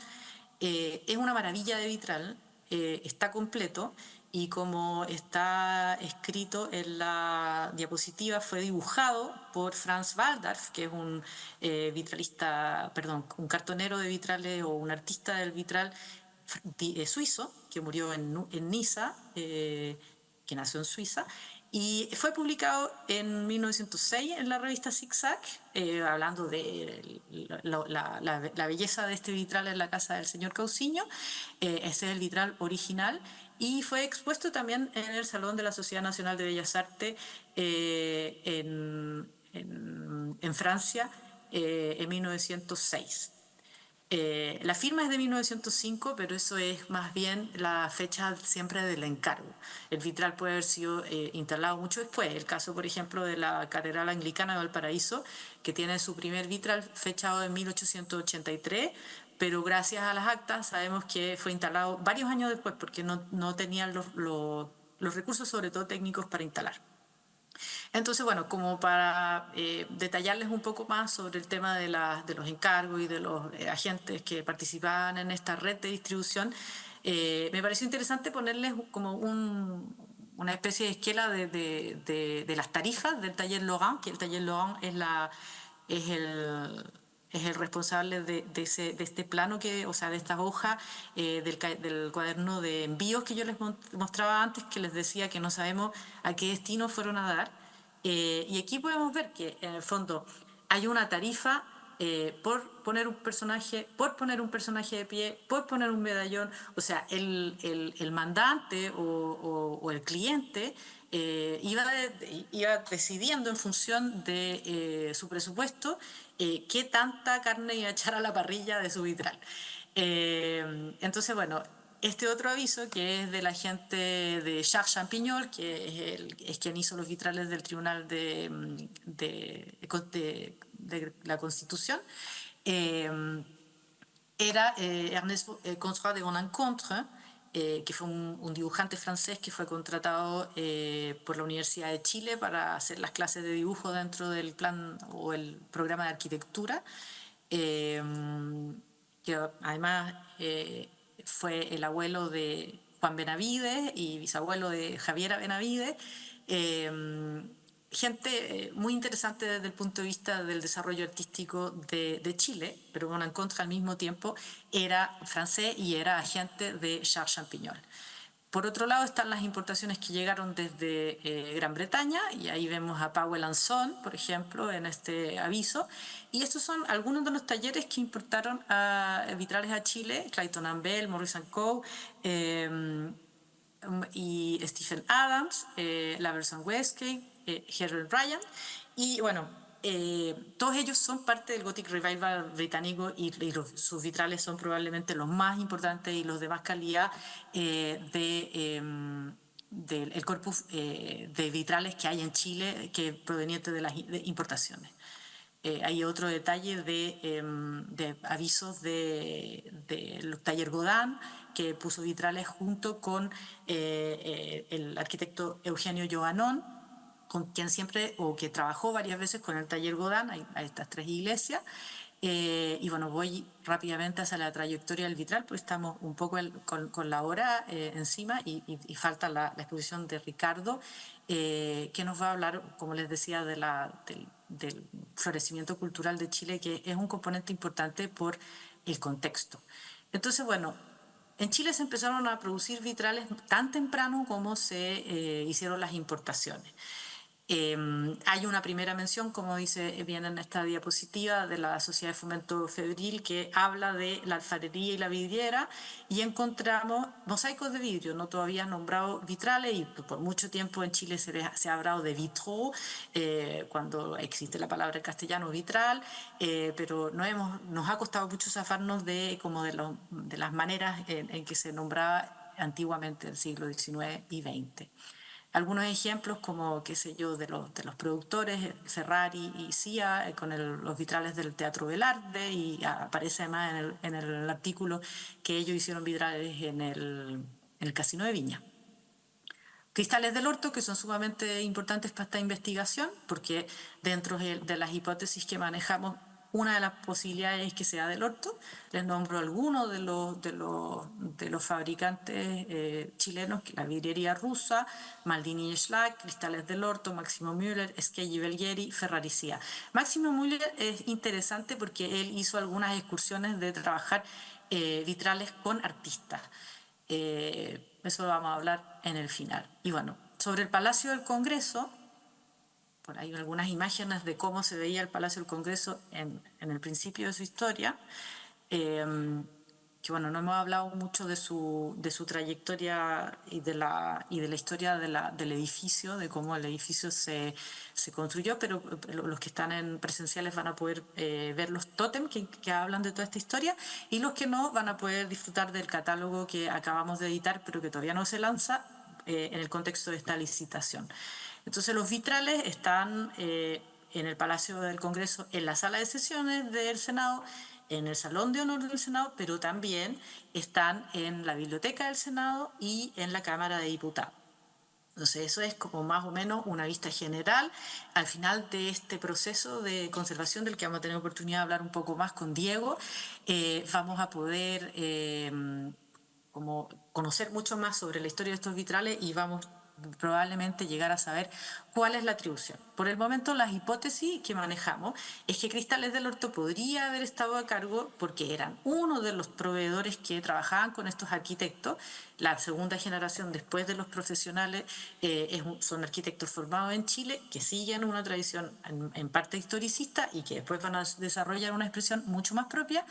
Es una maravilla de vitral, está completo y como está escrito en la diapositiva, fue dibujado por Franz Waldarf, que es un un cartonero de vitrales o un artista del vitral suizo, que murió en Niza, que nació en Suiza, y fue publicado en 1906 en la revista Zig-Zag, hablando de la belleza de este vitral en la casa del señor Cauciño. Ese es el vitral original y fue expuesto también en el Salón de la Sociedad Nacional de Bellas Artes en Francia en 1906. La firma es de 1905, pero eso es más bien la fecha siempre del encargo. El vitral puede haber sido instalado mucho después. El caso, por ejemplo, de la Catedral Anglicana de Valparaíso, que tiene su primer vitral fechado en 1883, pero gracias a las actas sabemos que fue instalado varios años después porque no tenían los recursos, sobre todo técnicos, para instalar. Entonces, bueno, como para detallarles un poco más sobre el tema de los encargos y de los agentes que participaban en esta red de distribución, me pareció interesante ponerles como una especie de esquela de las tarifas del taller Laurent, que el taller Laurent es el responsable de este plano, de esta hoja del cuaderno de envíos que yo les mostraba antes, que les decía que no sabemos a qué destino fueron a dar. Y aquí podemos ver que en el fondo hay una tarifa por poner un personaje de pie, por poner un medallón. O sea, el mandante o el cliente iba decidiendo en función de su presupuesto qué tanta carne iba a echar a la parrilla de su vitral. Entonces, bueno, este otro aviso, que es de la gente de Charles Champignol, que es quien hizo los vitrales del Tribunal de la Constitución, era Ernest Consoy de Gonencontre, que fue un dibujante francés que fue contratado por la Universidad de Chile para hacer las clases de dibujo dentro del plan o el programa de arquitectura, que además fue el abuelo de Juan Benavides y bisabuelo de Javiera Benavides. Gente muy interesante desde el punto de vista del desarrollo artístico de Chile, pero Gonencontre al mismo tiempo era francés y era agente de Charles Champignol. Por otro lado están las importaciones que llegaron desde Gran Bretaña, y ahí vemos a Powell & Son, por ejemplo, en este aviso. Y estos son algunos de los talleres que importaron vitrales a Chile: Clayton & Bell, Morris & Co., y Stephen Adams, Laverson Westgate, Harold Ryan. Y bueno, todos ellos son parte del Gothic Revival británico, y sus vitrales son probablemente los más importantes y los de más calidad del corpus de vitrales que hay en Chile, que proveniente de las importaciones. Hay otro detalle de avisos del taller Godin, que puso vitrales junto con el arquitecto Eugenio Joanón, con quien siempre, o que trabajó varias veces con el taller Godin, a estas 3 iglesias. Y bueno, voy rápidamente hacia la trayectoria del vitral, porque estamos un poco con la hora encima, y falta la exposición de Ricardo, que nos va a hablar, como les decía, del florecimiento cultural de Chile, que es un componente importante por el contexto. Entonces, bueno, en Chile se empezaron a producir vitrales tan temprano como se hicieron las importaciones. Hay una primera mención, como dice bien en esta diapositiva, de la Sociedad de Fomento Febril, que habla de la alfarería y la vidriera, y encontramos mosaicos de vidrio. No todavía nombrado vitrales, y por mucho tiempo en Chile se ha hablado de vitraux, cuando existe la palabra en castellano vitral, pero nos ha costado mucho zafarnos de las maneras en que se nombraba antiguamente, el siglo XIX y XX. Algunos ejemplos, como, qué sé yo, de los productores, Ferrari y Cia, con los vitrales del Teatro Velarde, y aparece además en el artículo que ellos hicieron vitrales en el Casino de Viña. Cristales del orto, que son sumamente importantes para esta investigación, porque dentro de las hipótesis que manejamos, una de las posibilidades es que sea del orto. Les nombro algunos de los fabricantes chilenos: la vidriería rusa, Maldini y Schlag, Cristales del Orto, Máximo Müller, Scheggi Belghieri, Ferrari Cia. Máximo Müller es interesante porque él hizo algunas excursiones de trabajar vitrales con artistas. Eso lo vamos a hablar en el final. Y bueno, sobre el Palacio del Congreso, por ahí algunas imágenes de cómo se veía el Palacio del Congreso en el principio de su historia, que bueno, no hemos hablado mucho de su trayectoria y de la historia del edificio, de cómo el edificio se construyó, pero los que están presenciales van a poder ver los tótem que hablan de toda esta historia, y los que no van a poder disfrutar del catálogo que acabamos de editar, pero que todavía no se lanza en el contexto de esta licitación. Entonces, los vitrales están en el Palacio del Congreso, en la sala de sesiones del Senado, en el Salón de Honor del Senado, pero también están en la Biblioteca del Senado y en la Cámara de Diputados. Entonces, eso es como más o menos una vista general. Al final de este proceso de conservación, del que vamos a tener oportunidad de hablar un poco más con Diego, vamos a poder como conocer mucho más sobre la historia de estos vitrales, y vamos probablemente llegar a saber cuál es la atribución. Por el momento, las hipótesis que manejamos es que Cristales del Orto podría haber estado a cargo, porque eran uno de los proveedores que trabajaban con estos arquitectos. La segunda generación después de los profesionales son arquitectos formados en Chile, que siguen una tradición en parte historicista, y que después van a desarrollar una expresión mucho más propia.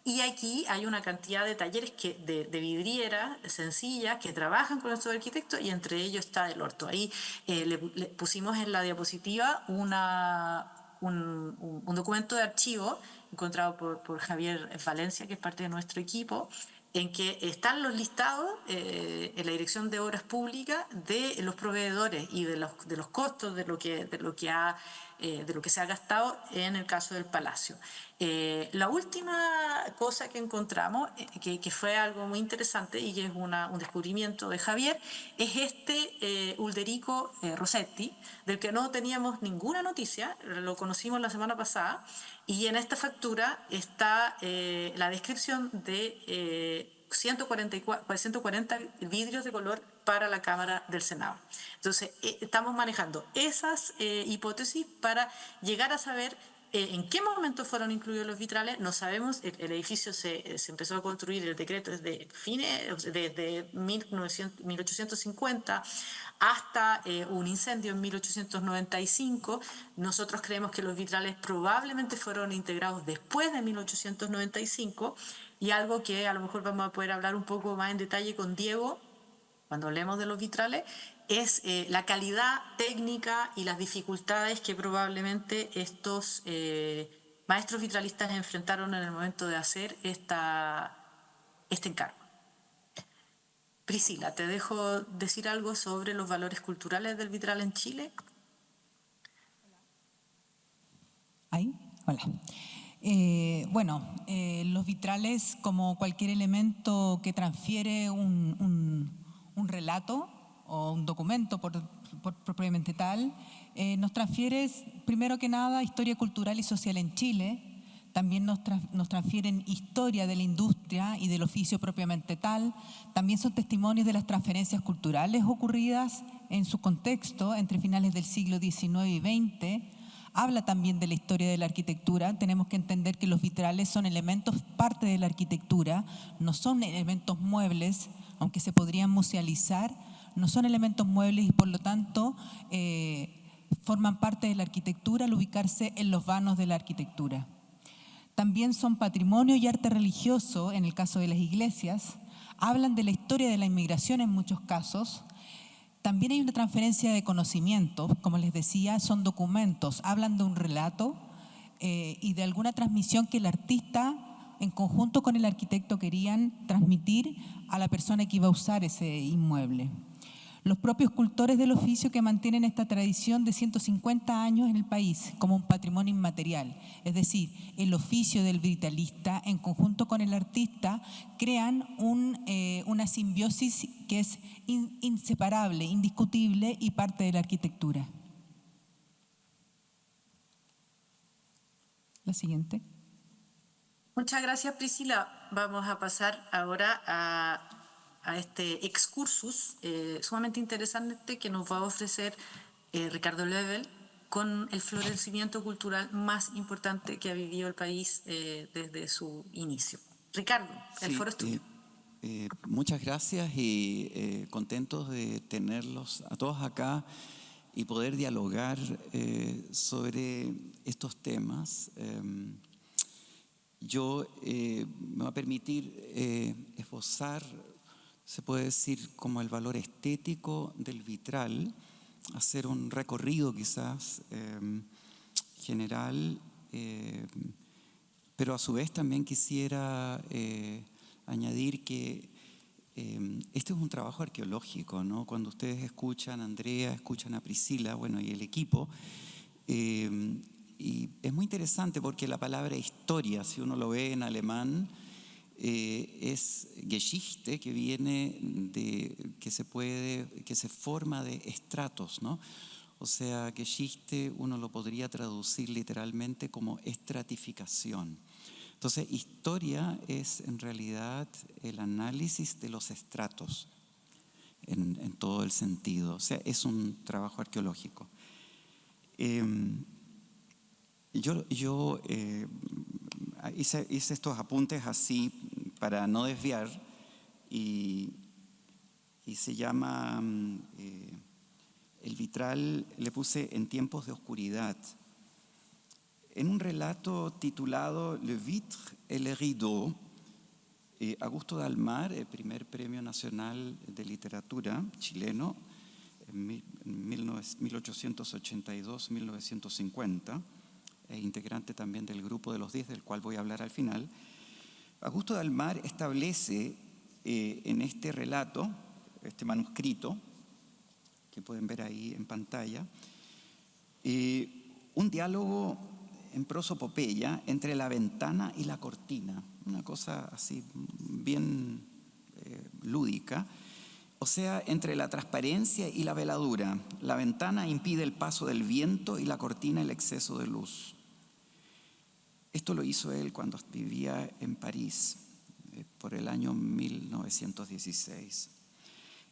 Y aquí hay una cantidad de talleres de vidriera sencillas que trabajan con estos arquitectos, y entre ellos está el orto. Ahí le pusimos en la diapositiva un documento de archivo encontrado por Javier Valencia, que es parte de nuestro equipo, en que están los listados en la Dirección de Obras Públicas de los proveedores y de los costos de lo que se ha gastado en el caso del Palacio. La última cosa que encontramos, que fue algo muy interesante y que es un descubrimiento de Javier, es Ulderico Rossetti, del que no teníamos ninguna noticia. Lo conocimos la semana pasada, y en esta factura está la descripción de 140 vidrios de color para la Cámara del Senado. Entonces, estamos manejando esas hipótesis para llegar a saber ¿En qué momento fueron incluidos los vitrales? No sabemos. El edificio se empezó a construir, el decreto desde desde 1850 hasta un incendio en 1895. Nosotros creemos que los vitrales probablemente fueron integrados después de 1895, y algo que a lo mejor vamos a poder hablar un poco más en detalle con Diego cuando hablemos de los vitrales, es la calidad técnica y las dificultades que probablemente estos maestros vitralistas enfrentaron en el momento de hacer este encargo. Priscila, te dejo decir algo sobre los valores culturales del vitral en Chile. ¿Ahí? Hola. Los vitrales, como cualquier elemento que transfiere un relato o un documento propiamente tal, nos transfiere, primero que nada, historia cultural y social en Chile. También nos transfieren historia de la industria y del oficio propiamente tal. También son testimonios de las transferencias culturales ocurridas en su contexto entre finales del siglo XIX y XX. Habla también de la historia de la arquitectura. Tenemos que entender que los vitrales son elementos parte de la arquitectura, no son elementos muebles, aunque se podrían musealizar, no son elementos muebles y por lo tanto forman parte de la arquitectura al ubicarse en los vanos de la arquitectura. También son patrimonio y arte religioso en el caso de las iglesias, hablan de la historia de la inmigración en muchos casos. También hay una transferencia de conocimientos, como les decía, son documentos, hablan de un relato y de alguna transmisión que el artista en conjunto con el arquitecto querían transmitir a la persona que iba a usar ese inmueble. Los propios cultores del oficio que mantienen esta tradición de 150 años en el país como un patrimonio inmaterial, es decir, el oficio del vitralista en conjunto con el artista crean una simbiosis que es inseparable, indiscutible y parte de la arquitectura. La siguiente. Muchas gracias, Priscila. Vamos a pasar ahora a este excursus sumamente interesante que nos va a ofrecer Ricardo Löbel con el florecimiento cultural más importante que ha vivido el país desde su inicio. Ricardo, el foro es tuyo. Muchas gracias y contentos de tenerlos a todos acá y poder dialogar sobre estos temas. Yo me voy a permitir esbozar, se puede decir, como el valor estético del vitral, hacer un recorrido quizás general, pero a su vez también quisiera añadir que este es un trabajo arqueológico, ¿no? Cuando ustedes escuchan a Andrea, escuchan a Priscila, bueno, y el equipo, y es muy interesante porque la palabra historia, si uno lo ve en alemán, es Geschichte, que viene de, que se forma de estratos, ¿no? O sea, Geschichte uno lo podría traducir literalmente como estratificación. Entonces, historia es en realidad el análisis de los estratos en todo el sentido. O sea, es un trabajo arqueológico. Yo hice estos apuntes así para no desviar y se llama el vitral, le puse en tiempos de oscuridad. En un relato titulado Le Vitre et le Rideau, Augusto Dalmar, el primer Premio Nacional de Literatura chileno, en 1882-1950, integrante también del Grupo de los 10, del cual voy a hablar al final. Augusto Dalmar establece en este relato, este manuscrito, que pueden ver ahí en pantalla, un diálogo en prosopopeya entre la ventana y la cortina, una cosa así bien lúdica, o sea, entre la transparencia y la veladura. La ventana impide el paso del viento y la cortina el exceso de luz. Esto lo hizo él cuando vivía en París, por el año 1916.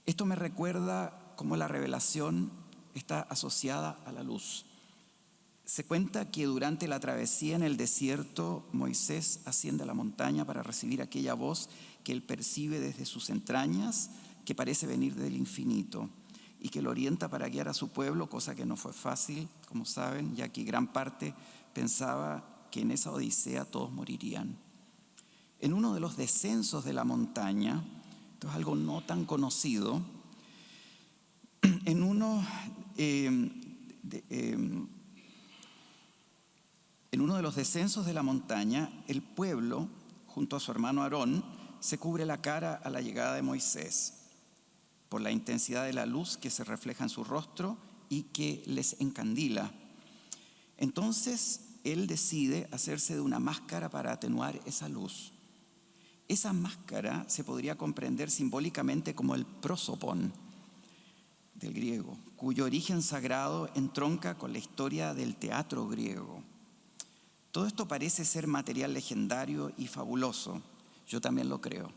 Esto me recuerda cómo la revelación está asociada a la luz. Se cuenta que durante la travesía en el desierto, Moisés asciende a la montaña para recibir aquella voz que él percibe desde sus entrañas, que parece venir del infinito y que lo orienta para guiar a su pueblo, cosa que no fue fácil, como saben, ya que gran parte pensaba que en esa odisea todos morirían. En uno de los descensos de la montaña, esto es algo no tan conocido, en uno de los descensos de la montaña, el pueblo, junto a su hermano Aarón, se cubre la cara a la llegada de Moisés por la intensidad de la luz que se refleja en su rostro y que les encandila. Entonces, él decide hacerse de una máscara para atenuar esa luz. Esa máscara se podría comprender simbólicamente como el prosopón del griego, cuyo origen sagrado entronca con la historia del teatro griego. Todo esto parece ser material legendario y fabuloso. Yo también lo creo.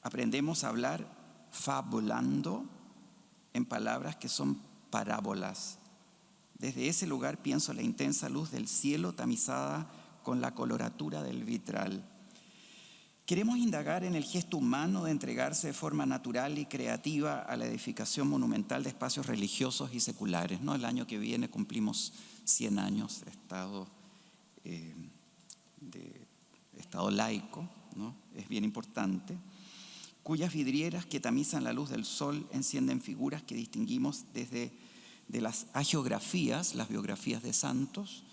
Aprendemos a hablar fabulando en palabras que son parábolas. Desde ese lugar pienso la intensa luz del cielo tamizada con la coloratura del vitral. Queremos indagar en el gesto humano de entregarse de forma natural y creativa a la edificación monumental de espacios religiosos y seculares, ¿no? El año que viene cumplimos 100 años de Estado laico, ¿no? Es bien importante, cuyas vidrieras que tamizan la luz del sol encienden figuras que distinguimos desde de las hagiografías, las biografías de santos,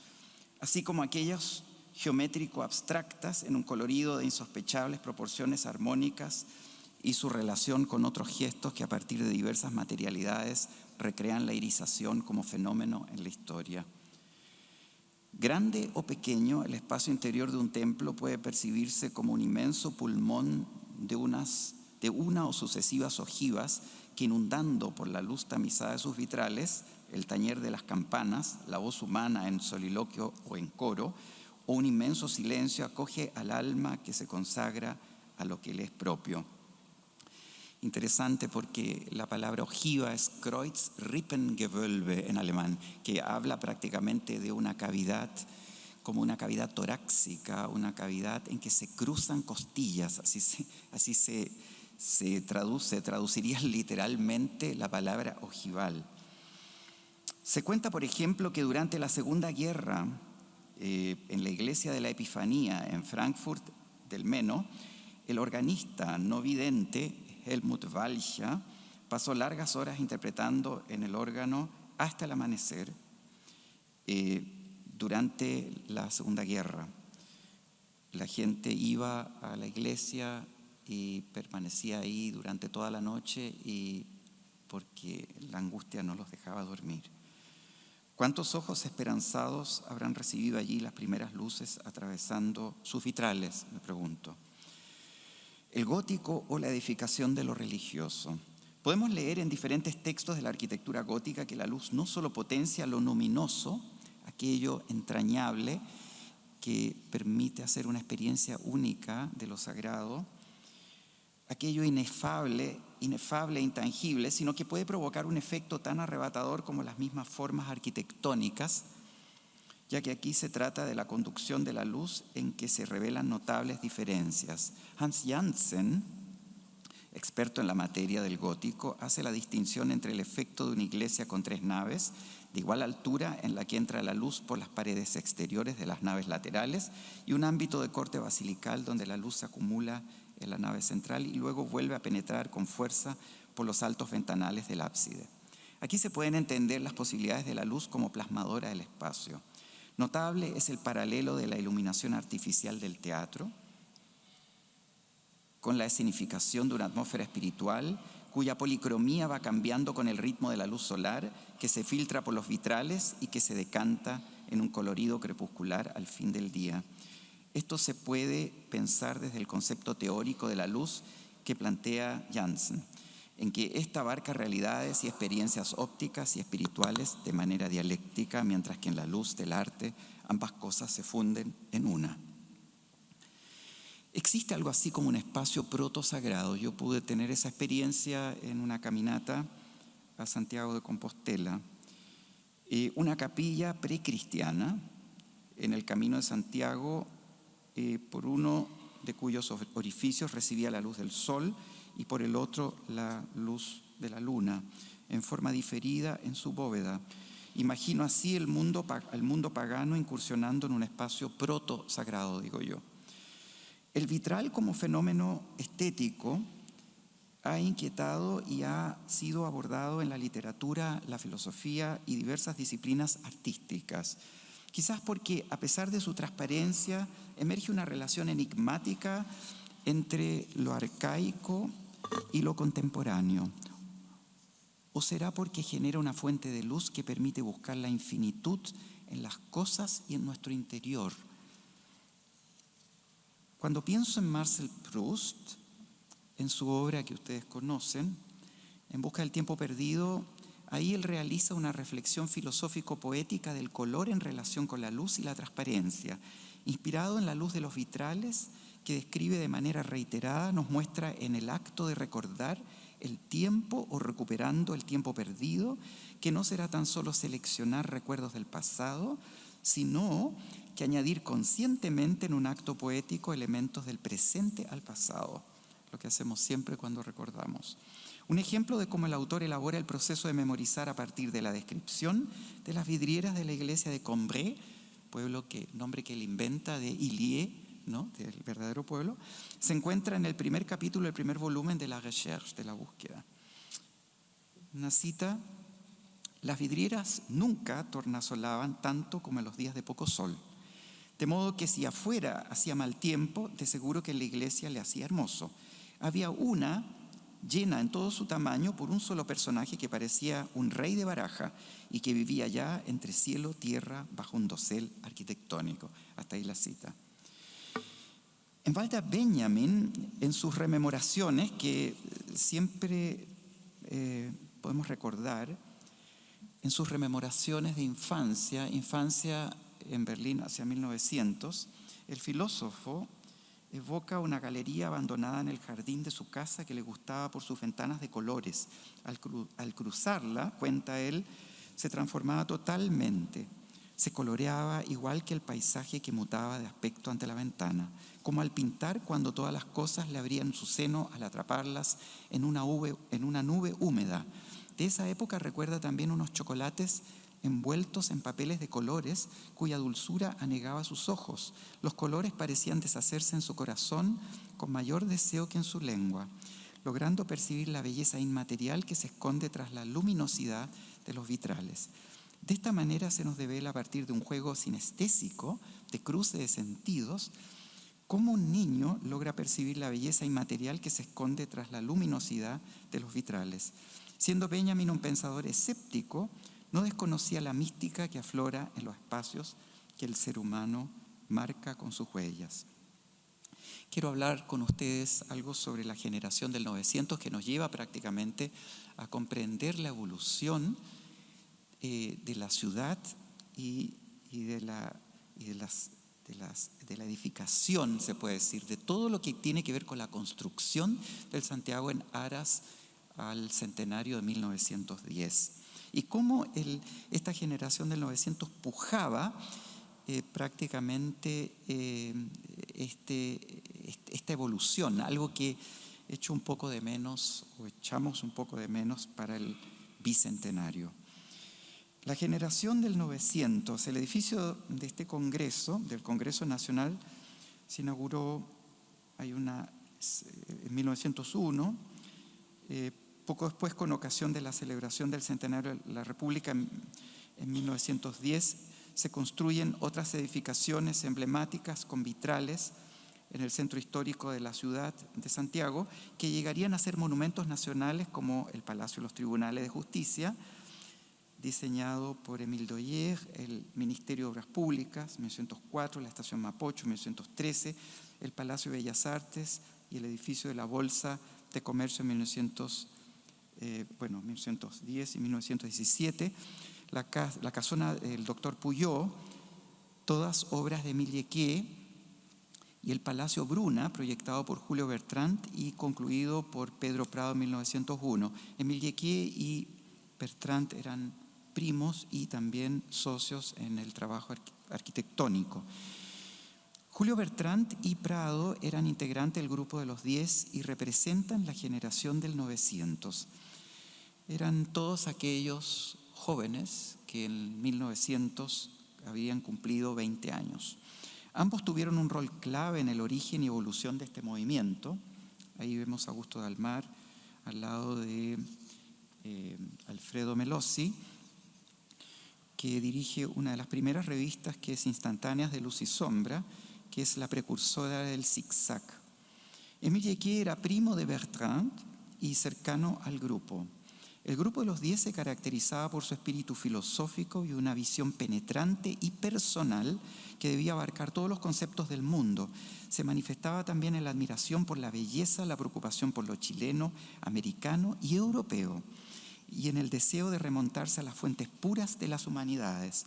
así como aquellas geométrico-abstractas en un colorido de insospechables proporciones armónicas y su relación con otros gestos que a partir de diversas materialidades recrean la irisación como fenómeno en la historia. Grande o pequeño, el espacio interior de un templo puede percibirse como un inmenso pulmón de una o sucesivas ojivas que, inundando por la luz tamizada de sus vitrales, el tañer de las campanas, la voz humana en soliloquio o en coro, o un inmenso silencio, acoge al alma que se consagra a lo que le es propio. Interesante porque la palabra ojiva es Kreuzrippengewölbe en alemán, que habla prácticamente de una cavidad, como una cavidad torácica, una cavidad en que se cruzan costillas, así se traduciría literalmente la palabra ojival. Se cuenta, por ejemplo, que durante la Segunda Guerra, en la iglesia de la Epifanía en Frankfurt del Meno, el organista no vidente Helmut Walcha pasó largas horas interpretando en el órgano hasta el amanecer durante la Segunda Guerra. La gente iba a la iglesia y permanecía ahí durante toda la noche porque la angustia no los dejaba dormir. ¿Cuántos ojos esperanzados habrán recibido allí las primeras luces atravesando sus vitrales? Me pregunto. El gótico o la edificación de lo religioso. Podemos leer en diferentes textos de la arquitectura gótica que la luz no solo potencia lo luminoso, aquello entrañable que permite hacer una experiencia única de lo sagrado, aquello inefable e intangible, sino que puede provocar un efecto tan arrebatador como las mismas formas arquitectónicas, ya que aquí se trata de la conducción de la luz en que se revelan notables diferencias. Hans Janssen, experto en la materia del gótico, hace la distinción entre el efecto de una iglesia con 3 naves de igual altura en la que entra la luz por las paredes exteriores de las naves laterales y un ámbito de corte basilical donde la luz se acumula en la nave central y luego vuelve a penetrar con fuerza por los altos ventanales del ábside. Aquí se pueden entender las posibilidades de la luz como plasmadora del espacio. Notable es el paralelo de la iluminación artificial del teatro con la escenificación de una atmósfera espiritual cuya policromía va cambiando con el ritmo de la luz solar que se filtra por los vitrales y que se decanta en un colorido crepuscular al fin del día. Esto se puede pensar desde el concepto teórico de la luz que plantea Janssen, en que esta abarca realidades y experiencias ópticas y espirituales de manera dialéctica, mientras que en la luz del arte ambas cosas se funden en una. Existe algo así como un espacio protosagrado. Yo pude tener esa experiencia en una caminata a Santiago de Compostela. una capilla precristiana en el Camino de Santiago, por uno de cuyos orificios recibía la luz del sol y por el otro la luz de la luna, en forma diferida en su bóveda. Imagino así al mundo pagano incursionando en un espacio proto-sagrado, digo yo. El vitral como fenómeno estético ha inquietado y ha sido abordado en la literatura, la filosofía y diversas disciplinas artísticas. Quizás porque, a pesar de su transparencia, emerge una relación enigmática entre lo arcaico y lo contemporáneo. ¿O será porque genera una fuente de luz que permite buscar la infinitud en las cosas y en nuestro interior? Cuando pienso en Marcel Proust, en su obra que ustedes conocen, En busca del tiempo perdido, ahí él realiza una reflexión filosófico-poética del color en relación con la luz y la transparencia, inspirado en la luz de los vitrales que describe de manera reiterada, nos muestra en el acto de recordar el tiempo o recuperando el tiempo perdido, que no será tan solo seleccionar recuerdos del pasado, sino que añadir conscientemente en un acto poético elementos del presente al pasado, lo que hacemos siempre cuando recordamos. Un ejemplo de cómo el autor elabora el proceso de memorizar a partir de la descripción de las vidrieras de la iglesia de Cambrai, nombre que él inventa de Illier, ¿no?, del verdadero pueblo, se encuentra en el primer capítulo del primer volumen de La Recherche, de la búsqueda. Una cita: las vidrieras nunca tornasolaban tanto como en los días de poco sol, de modo que si afuera hacía mal tiempo, de seguro que en la iglesia le hacía hermoso. Había una llena en todo su tamaño por un solo personaje que parecía un rey de baraja y que vivía ya entre cielo y tierra bajo un dosel arquitectónico. Hasta ahí la cita. En Walter Benjamin, en sus rememoraciones, que siempre podemos recordar, en sus rememoraciones de infancia en Berlín hacia 1900, el filósofo evoca una galería abandonada en el jardín de su casa que le gustaba por sus ventanas de colores. Al cruzarla, cuenta él, se transformaba totalmente. Se coloreaba igual que el paisaje que mutaba de aspecto ante la ventana, como al pintar cuando todas las cosas le abrían su seno al atraparlas en una nube húmeda. De esa época recuerda también unos chocolates envueltos en papeles de colores cuya dulzura anegaba sus ojos. Los colores parecían deshacerse en su corazón con mayor deseo que en su lengua, logrando percibir la belleza inmaterial que se esconde tras la luminosidad de los vitrales. De esta manera se nos devela, a partir de un juego sinestésico de cruce de sentidos, cómo un niño logra percibir la belleza inmaterial que se esconde tras la luminosidad de los vitrales. Siendo Benjamin un pensador escéptico, no desconocía la mística que aflora en los espacios que el ser humano marca con sus huellas. Quiero hablar con ustedes algo sobre la generación del 900 que nos lleva prácticamente a comprender la evolución de la ciudad y de la edificación, se puede decir, de todo lo que tiene que ver con la construcción del Santiago en aras al centenario de 1910. Y cómo esta generación del 900 pujaba prácticamente esta evolución, algo que echamos un poco de menos para el bicentenario. La generación del 900, el edificio de este congreso, del Congreso Nacional, se inauguró en 1901, poco después, con ocasión de la celebración del centenario de la República en 1910, se construyen otras edificaciones emblemáticas con vitrales en el centro histórico de la ciudad de Santiago, que llegarían a ser monumentos nacionales, como el Palacio de los Tribunales de Justicia, diseñado por Émile Doyer, el Ministerio de Obras Públicas, 1904, la Estación Mapocho, 1913, el Palacio de Bellas Artes y el edificio de la Bolsa de Comercio en 1910 y 1917, la casona del doctor Puyó, todas obras de Émile Jecquet, y el Palacio Bruna, proyectado por Julio Bertrand y concluido por Pedro Prado en 1901. Émile Jecquet y Bertrand eran primos y también socios en el trabajo arquitectónico. Julio Bertrand y Prado eran integrantes del grupo de los 10 y representan la generación del 900. Eran todos aquellos jóvenes que en 1900 habían cumplido 20 años. Ambos tuvieron un rol clave en el origen y evolución de este movimiento. Ahí vemos a Augusto Dalmar al lado de Alfredo Melosi, que dirige una de las primeras revistas que es Instantáneas de Luz y Sombra, que es la precursora del zigzag. Émile Jecquier era primo de Bertrand y cercano al grupo. El grupo de los 10 se caracterizaba por su espíritu filosófico y una visión penetrante y personal que debía abarcar todos los conceptos del mundo. Se manifestaba también en la admiración por la belleza, la preocupación por lo chileno, americano y europeo, y en el deseo de remontarse a las fuentes puras de las humanidades.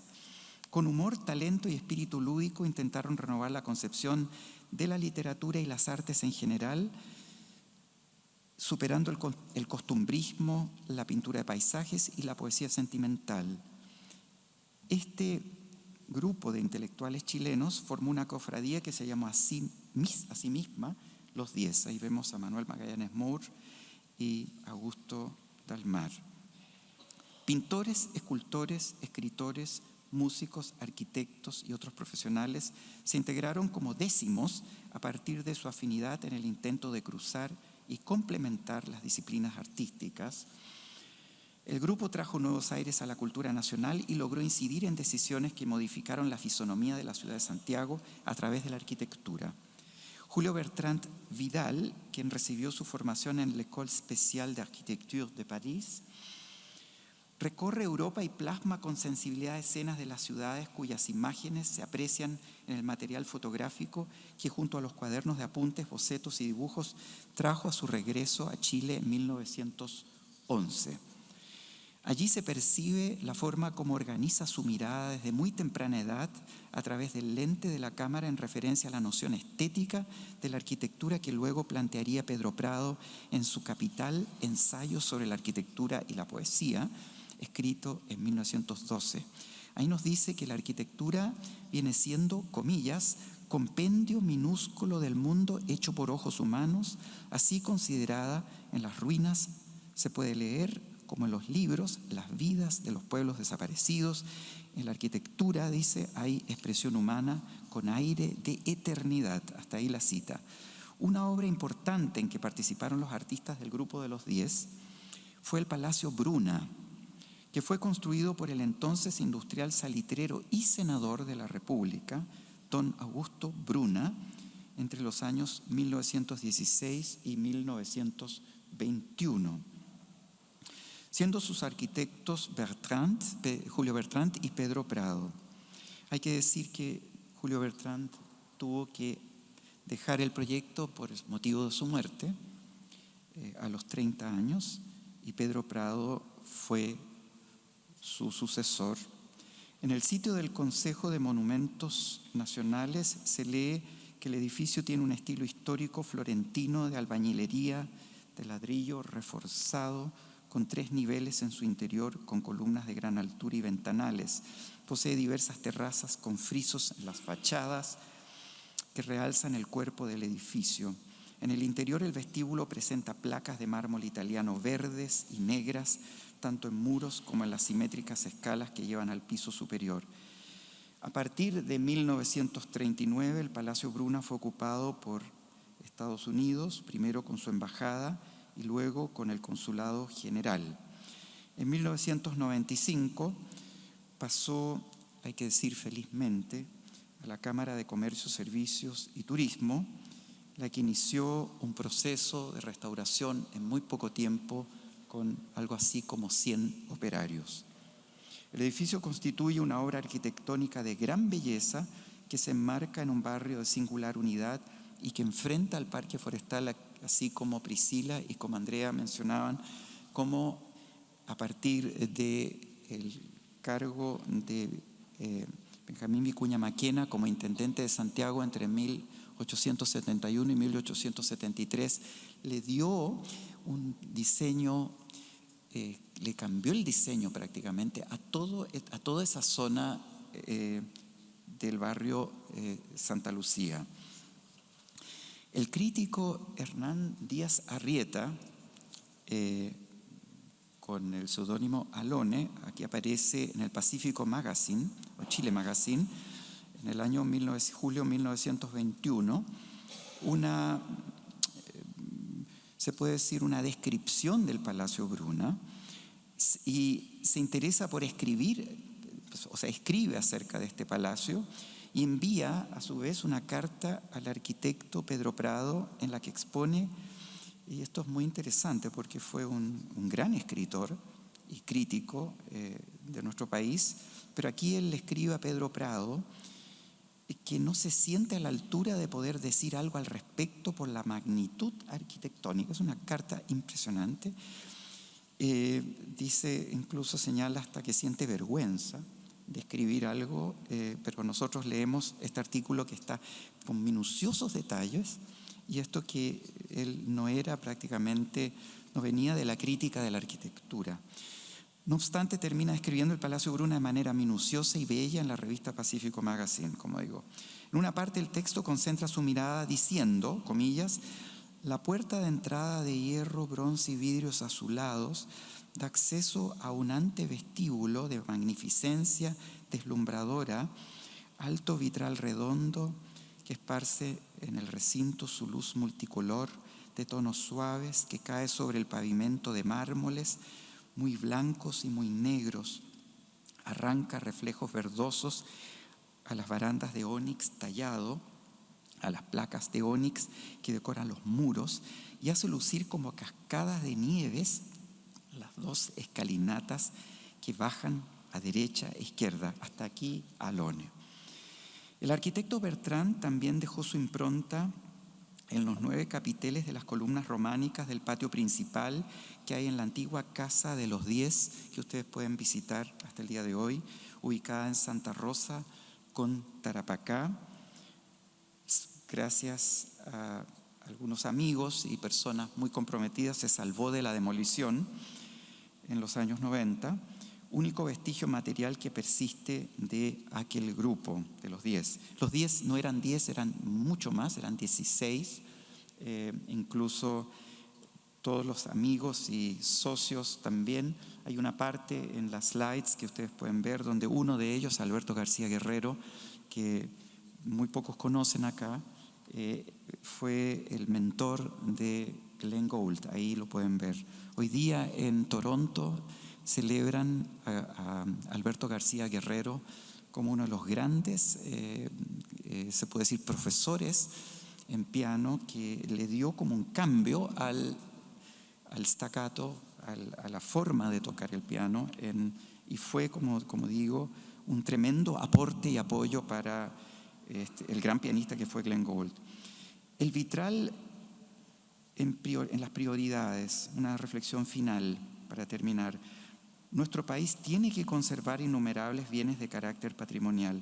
Con humor, talento y espíritu lúdico intentaron renovar la concepción de la literatura y las artes en general, superando el costumbrismo, la pintura de paisajes y la poesía sentimental. Este grupo de intelectuales chilenos formó una cofradía que se llamó a sí misma los 10. Ahí vemos a Manuel Magallanes Moure y Augusto Dalmar. Pintores, escultores, escritores, músicos, arquitectos y otros profesionales se integraron como décimos a partir de su afinidad en el intento de cruzar y complementar las disciplinas artísticas. El grupo trajo nuevos aires a la cultura nacional y logró incidir en decisiones que modificaron la fisonomía de la ciudad de Santiago a través de la arquitectura. Julio Bertrand Vidal, quien recibió su formación en l'École Spéciale d'Architecture de París, recorre Europa y plasma con sensibilidad escenas de las ciudades cuyas imágenes se aprecian en el material fotográfico que junto a los cuadernos de apuntes, bocetos y dibujos trajo a su regreso a Chile en 1911. Allí se percibe la forma como organiza su mirada desde muy temprana edad a través del lente de la cámara en referencia a la noción estética de la arquitectura que luego plantearía Pedro Prado en su capital Ensayo sobre la arquitectura y la poesía, escrito en 1912. Ahí nos dice que la arquitectura viene siendo, comillas, compendio minúsculo del mundo hecho por ojos humanos, así considerada en las ruinas se puede leer, como en los libros, las vidas de los pueblos desaparecidos. En la arquitectura, dice, hay expresión humana con aire de eternidad. Hasta ahí la cita. Una obra importante en que participaron los artistas del grupo de los 10 fue el Palacio Bruna, que fue construido por el entonces industrial salitrero y senador de la República, don Augusto Bruna, entre los años 1916 y 1921. Siendo sus arquitectos Julio Bertrand y Pedro Prado. Hay que decir que Julio Bertrand tuvo que dejar el proyecto por motivo de su muerte a los 30 años y Pedro Prado fue su sucesor. En el sitio del Consejo de Monumentos Nacionales se lee que el edificio tiene un estilo histórico florentino de albañilería de ladrillo reforzado con 3 niveles en su interior con columnas de gran altura y ventanales. Posee diversas terrazas con frisos en las fachadas que realzan el cuerpo del edificio. En el interior el vestíbulo presenta placas de mármol italiano verdes y negras, tanto en muros como en las simétricas escalas que llevan al piso superior. A partir de 1939, el Palacio Bruna fue ocupado por Estados Unidos, primero con su embajada y luego con el Consulado General. En 1995 pasó, hay que decir felizmente, a la Cámara de Comercio, Servicios y Turismo, la que inició un proceso de restauración en muy poco tiempo con algo así como 100 operarios. El edificio constituye una obra arquitectónica de gran belleza que se enmarca en un barrio de singular unidad y que enfrenta al Parque Forestal, así como Priscila y como Andrea mencionaban, como a partir del cargo de Benjamín Vicuña Maquena como intendente de Santiago entre 1871 y 1873, le dio un diseño le cambió el diseño prácticamente a toda esa zona del barrio Santa Lucía. El crítico Hernán Díaz Arrieta, con el seudónimo Alone, aquí aparece en el Pacífico Magazine, o Chile Magazine, en el año julio 1921, se puede decir una descripción del Palacio Bruna, y se interesa por escribir, o sea, escribe acerca de este palacio y envía a su vez una carta al arquitecto Pedro Prado en la que expone, y esto es muy interesante porque fue un gran escritor y crítico de nuestro país, pero aquí él le escribe a Pedro Prado que no se siente a la altura de poder decir algo al respecto por la magnitud arquitectónica. Es una carta impresionante. Dice, incluso señala hasta que siente vergüenza de escribir algo, pero nosotros leemos este artículo que está con minuciosos detalles, y esto que él no venía de la crítica de la arquitectura. No obstante, termina escribiendo el Palacio Bruna de manera minuciosa y bella en la revista Pacífico Magazine, como digo. En una parte el texto concentra su mirada diciendo, comillas, la puerta de entrada de hierro, bronce y vidrios azulados da acceso a un antevestíbulo de magnificencia deslumbradora, alto vitral redondo que esparce en el recinto su luz multicolor de tonos suaves que cae sobre el pavimento de mármoles muy blancos y muy negros, arranca reflejos verdosos a las barandas de ónix tallado, a las placas de ónix que decoran los muros, y hace lucir como cascadas de nieves las dos escalinatas que bajan a derecha e izquierda, hasta aquí Alone. El arquitecto Bertrand también dejó su impronta en los 9 capiteles de las columnas románicas del patio principal que hay en la antigua Casa de los 10, que ustedes pueden visitar hasta el día de hoy, ubicada en Santa Rosa con Tarapacá. Gracias a algunos amigos y personas muy comprometidas se salvó de la demolición en los años 90, único vestigio material que persiste de aquel grupo de los 10. Los 10 no eran 10, eran mucho más, eran 16, incluso todos los amigos y socios también. Hay una parte en las slides que ustedes pueden ver donde uno de ellos, Alberto García Guerrero, que muy pocos conocen acá, fue el mentor de Glenn Gould, ahí lo pueden ver. Hoy día en Toronto celebran a Alberto García Guerrero como uno de los grandes, se puede decir, profesores en piano, que le dio como un cambio al staccato, a la forma de tocar el piano, y fue, como digo, un tremendo aporte y apoyo para el gran pianista que fue Glenn Gould. El vitral en las prioridades, una reflexión final para terminar. Nuestro país tiene que conservar innumerables bienes de carácter patrimonial.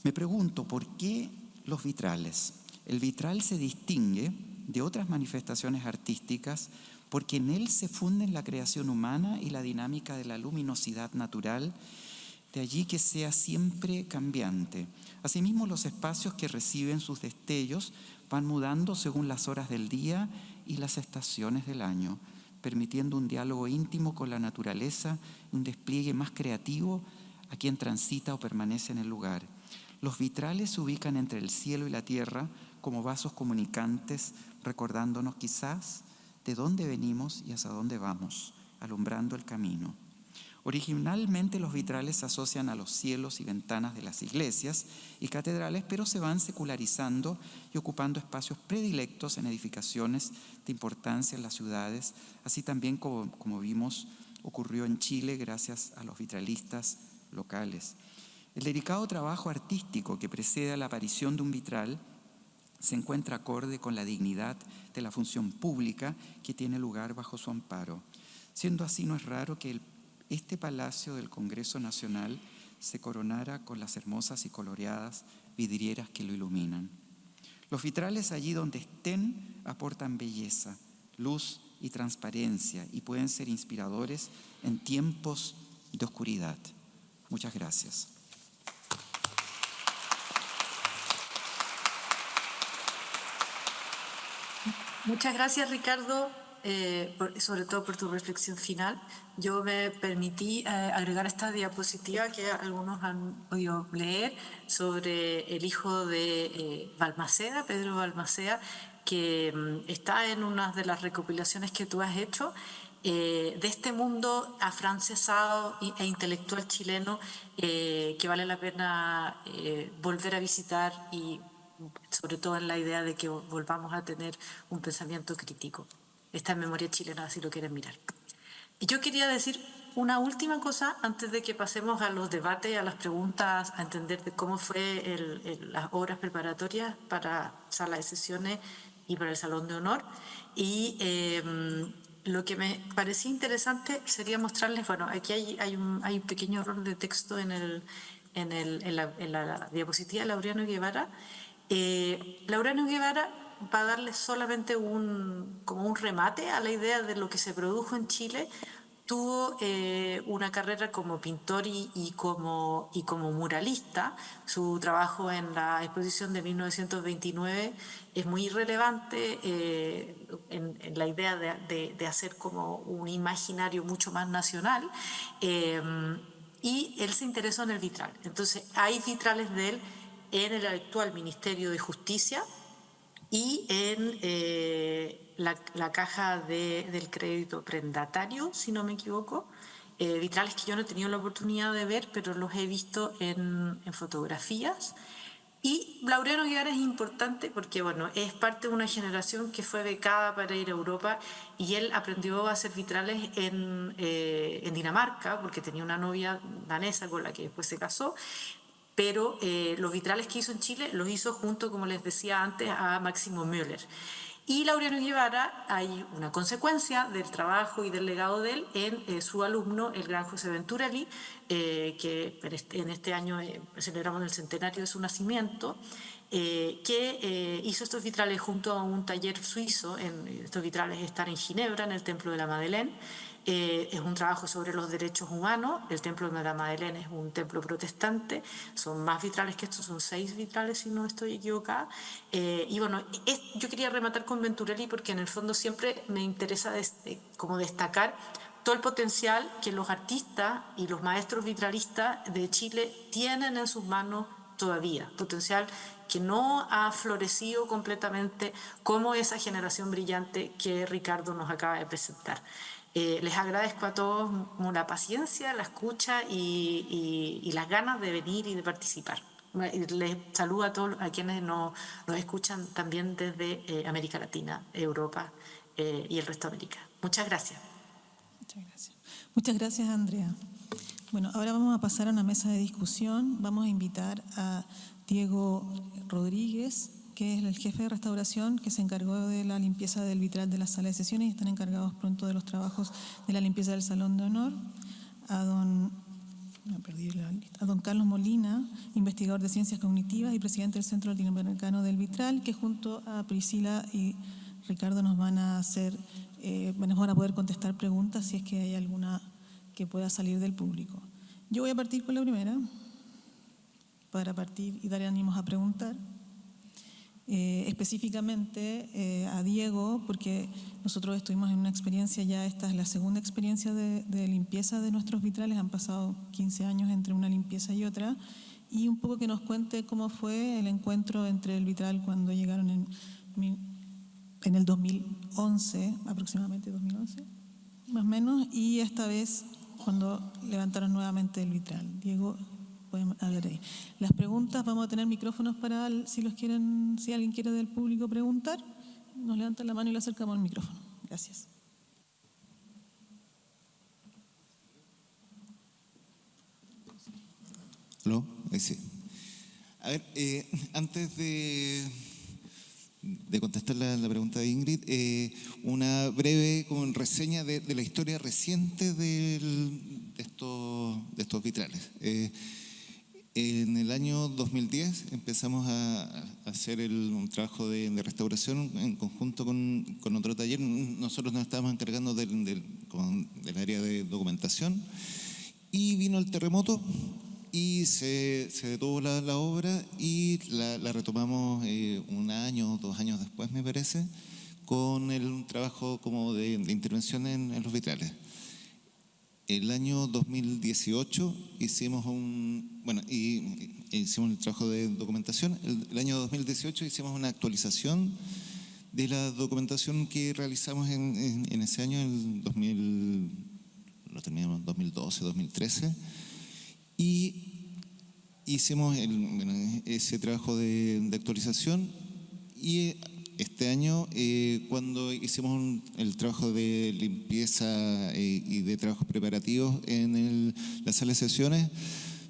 Me pregunto, ¿por qué los vitrales? El vitral se distingue de otras manifestaciones artísticas porque en él se funden la creación humana y la dinámica de la luminosidad natural, de allí que sea siempre cambiante. Asimismo, los espacios que reciben sus destellos van mudando según las horas del día y las estaciones del año, permitiendo un diálogo íntimo con la naturaleza y un despliegue más creativo a quien transita o permanece en el lugar. Los vitrales se ubican entre el cielo y la tierra como vasos comunicantes, recordándonos quizás de dónde venimos y hacia dónde vamos, alumbrando el camino. Originalmente los vitrales se asocian a los cielos y ventanas de las iglesias y catedrales, pero se van secularizando y ocupando espacios predilectos en edificaciones de importancia en las ciudades, así también como vimos ocurrió en Chile gracias a los vitralistas locales. El delicado trabajo artístico que precede a la aparición de un vitral se encuentra acorde con la dignidad de la función pública que tiene lugar bajo su amparo. Siendo así, no es raro que este Palacio del Congreso Nacional se coronara con las hermosas y coloreadas vidrieras que lo iluminan. Los vitrales allí donde estén aportan belleza, luz y transparencia y pueden ser inspiradores en tiempos de oscuridad. Muchas gracias. Muchas gracias, Ricardo, sobre todo por tu reflexión final. Yo me permití agregar esta diapositiva que algunos han podido leer sobre el hijo de Balmaceda, Pedro Balmaceda, que está en una de las recopilaciones que tú has hecho, de este mundo afrancesado e intelectual chileno que vale la pena volver a visitar, y sobre todo en la idea de que volvamos a tener un pensamiento crítico. Esta memoria chilena, si lo quieren mirar. Y yo quería decir una última cosa antes de que pasemos a los debates, a las preguntas, a entender de cómo fue las obras preparatorias para sala de sesiones y para el Salón de Honor. Y lo que me parecía interesante sería mostrarles, bueno, aquí hay un pequeño error de texto en la diapositiva de Laureano Guevara. Laureano Guevara va a darle solamente como un remate a la idea de lo que se produjo en Chile. Tuvo una carrera como pintor y como muralista. Su trabajo en la exposición de 1929 es muy relevante en la idea de hacer como un imaginario mucho más nacional. Y él se interesó en el vitral. Entonces hay vitrales de él en el actual Ministerio de Justicia y en la caja del crédito prendatario, si no me equivoco, vitrales que yo no he tenido la oportunidad de ver, pero los he visto en fotografías. Y Laureano Guevara es importante porque, bueno, es parte de una generación que fue becada para ir a Europa, y él aprendió a hacer vitrales en Dinamarca porque tenía una novia danesa con la que después se casó. Pero los vitrales que hizo en Chile los hizo junto, como les decía antes, a Máximo Müller. Y Laureano Guevara, hay una consecuencia del trabajo y del legado de él en su alumno, el gran José Venturelli, que en este año celebramos el centenario de su nacimiento, que hizo estos vitrales junto a un taller suizo. Estos vitrales están en Ginebra, en el Templo de la Madeleine. Es un trabajo sobre los derechos humanos. El Templo de la Madeleine es un templo protestante. Son más vitrales que estos, son 6 vitrales si no estoy equivocada. Y bueno, yo quería rematar con Venturelli porque en el fondo siempre me interesa como destacar todo el potencial que los artistas y los maestros vitralistas de Chile tienen en sus manos todavía, potencial que no ha florecido completamente como esa generación brillante que Ricardo nos acaba de presentar. Les agradezco a todos la paciencia, la escucha y las ganas de venir y de participar. Les saludo a todos a quienes nos escuchan también desde América Latina, Europa y el resto de América. Muchas gracias. Muchas gracias. Muchas gracias, Andrea. Bueno, ahora vamos a pasar a una mesa de discusión. Vamos a invitar a Diego Rodríguez, que es el jefe de restauración que se encargó de la limpieza del vitral de la sala de sesiones y están encargados pronto de los trabajos de la limpieza del Salón de Honor. A don Carlos Molina, investigador de ciencias cognitivas y presidente del Centro Latinoamericano del Vitral, que junto a Priscila y Ricardo nos van a poder contestar preguntas si es que hay alguna que pueda salir del público. Yo voy a partir con la primera, para partir y dar ánimos a preguntar. Específicamente a Diego, porque nosotros estuvimos en una experiencia ya, esta es la segunda experiencia de limpieza de nuestros vitrales, han pasado 15 años entre una limpieza y otra, y un poco que nos cuente cómo fue el encuentro entre el vitral cuando llegaron en el 2011, aproximadamente 2011, más o menos, y esta vez cuando levantaron nuevamente el vitral. Diego, pueden hablar ahí. Las preguntas, vamos a tener micrófonos para si alguien quiere del público preguntar, nos levantan la mano y le acercamos el micrófono. Gracias. ¿Aló? Ahí sí. A ver, antes de contestar la pregunta de Ingrid, una breve reseña de la historia reciente de estos vitrales. En el año 2010 empezamos a hacer un trabajo de restauración en conjunto con otro taller. Nosotros nos estábamos encargando del área de documentación y vino el terremoto y se detuvo la obra y la retomamos 1 año o 2 años después, me parece, con un trabajo como de intervención en los vitrales. El año 2018 hicimos hicimos el trabajo de documentación. El año 2018 hicimos una actualización de la documentación que realizamos en ese año, lo terminamos en 2012, 2013, y hicimos ese trabajo de actualización. Y este año, cuando hicimos el trabajo de limpieza y de trabajos preparativos en la sala de sesiones,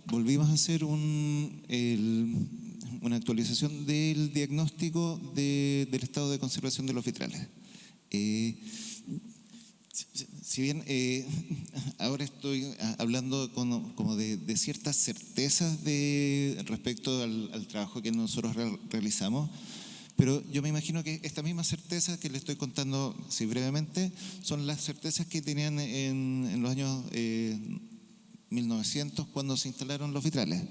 volvimos a hacer una actualización del diagnóstico del estado de conservación de los vitrales. Si bien ahora estoy hablando como de ciertas certezas respecto al trabajo que nosotros realizamos, pero yo me imagino que esta misma certeza que le estoy contando así brevemente son las certezas que tenían en los años 1900 cuando se instalaron los vitrales.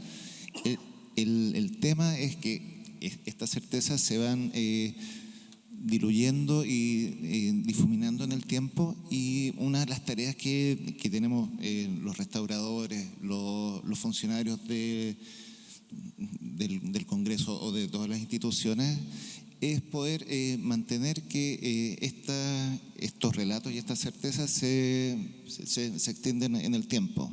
El tema es que estas certezas se van diluyendo y difuminando en el tiempo, y una de las tareas que tenemos los restauradores, los funcionarios del Congreso o de todas las instituciones es poder mantener que estos relatos y estas certezas se extienden en el tiempo.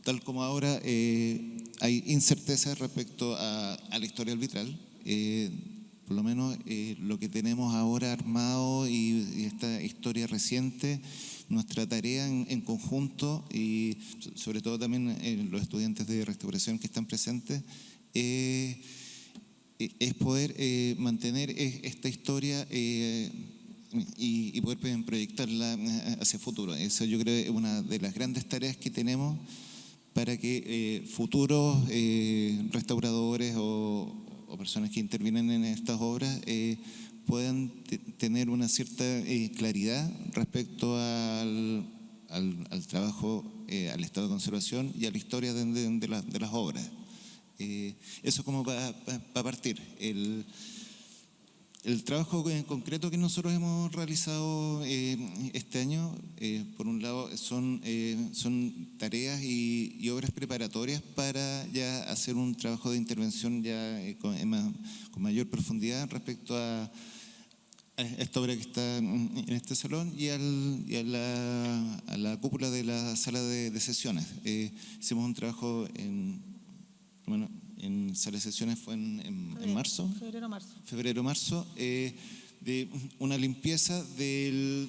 Tal como ahora hay incertezas respecto a la historia del vitral, por lo menos lo que tenemos ahora armado y esta historia reciente, nuestra tarea en conjunto y sobre todo también los estudiantes de restauración que están presentes, es poder mantener esta historia y poder proyectarla hacia el futuro. Eso yo creo es una de las grandes tareas que tenemos para que futuros restauradores o personas que intervienen en estas obras puedan tener una cierta claridad respecto al trabajo, al estado de conservación y a la historia de las obras. Eso como para partir. El trabajo en concreto que nosotros hemos realizado este año, por un lado, son tareas y obras preparatorias para ya hacer un trabajo de intervención ya con mayor profundidad respecto a esta obra que está en este salón y a la cúpula de la sala de sesiones. Hicimos un trabajo en sala de sesiones fue en marzo. Febrero-marzo, de una limpieza de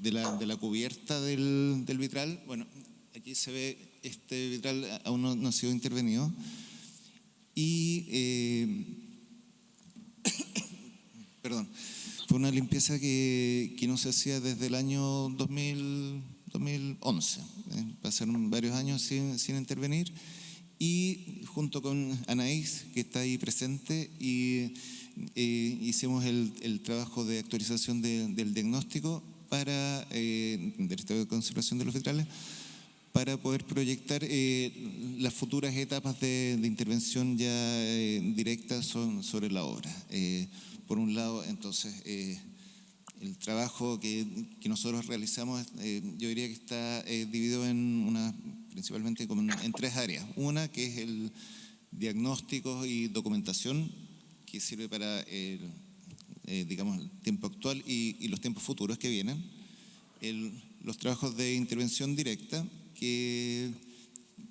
la cubierta del vitral. Bueno, aquí se ve, este vitral aún no ha sido intervenido. Y, perdón, fue una limpieza que no se hacía desde el año 2011. Pasaron varios años sin intervenir. Y junto con Anaís, que está ahí presente, hicimos el trabajo de actualización del diagnóstico del estado de conservación de los vitrales para poder proyectar las futuras etapas de intervención ya directa sobre la obra. Por un lado, entonces, el trabajo que nosotros realizamos, yo diría que está dividido principalmente en 3 áreas. Una que es el diagnóstico y documentación, que sirve para digamos, el tiempo actual y los tiempos futuros que vienen. Los trabajos de intervención directa, que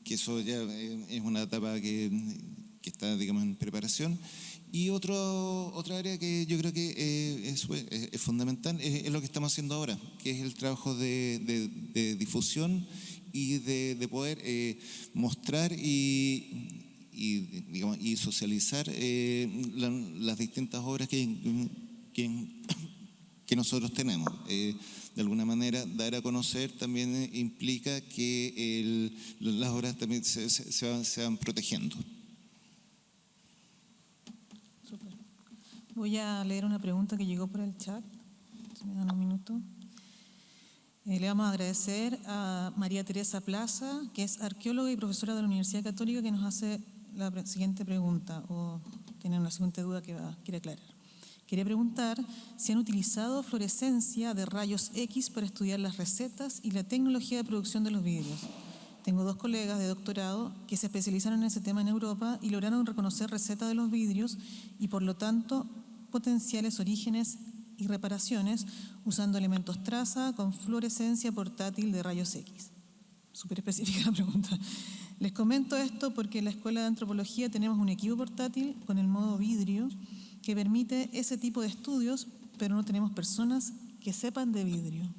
eso ya es una etapa que está, digamos, en preparación. Y otra área que yo creo que es fundamental es lo que estamos haciendo ahora, que es el trabajo de difusión y de poder mostrar y socializar las distintas obras que que nosotros tenemos. De alguna manera, dar a conocer también implica que las obras también se van protegiendo. Súper. Voy a leer una pregunta que llegó por el chat. Si me dan un minuto. Le vamos a agradecer a María Teresa Plaza, que es arqueóloga y profesora de la Universidad Católica, que nos hace la siguiente pregunta, o tiene una siguiente duda que quiere aclarar. Quería preguntar si han utilizado fluorescencia de rayos X para estudiar las recetas y la tecnología de producción de los vidrios. Tengo 2 colegas de doctorado que se especializaron en ese tema en Europa y lograron reconocer recetas de los vidrios y, por lo tanto, potenciales orígenes y reparaciones usando elementos traza con fluorescencia portátil de rayos X. Súper específica la pregunta. Les comento esto porque en la Escuela de Antropología tenemos un equipo portátil con el modo vidrio que permite ese tipo de estudios, pero no tenemos personas que sepan de vidrio.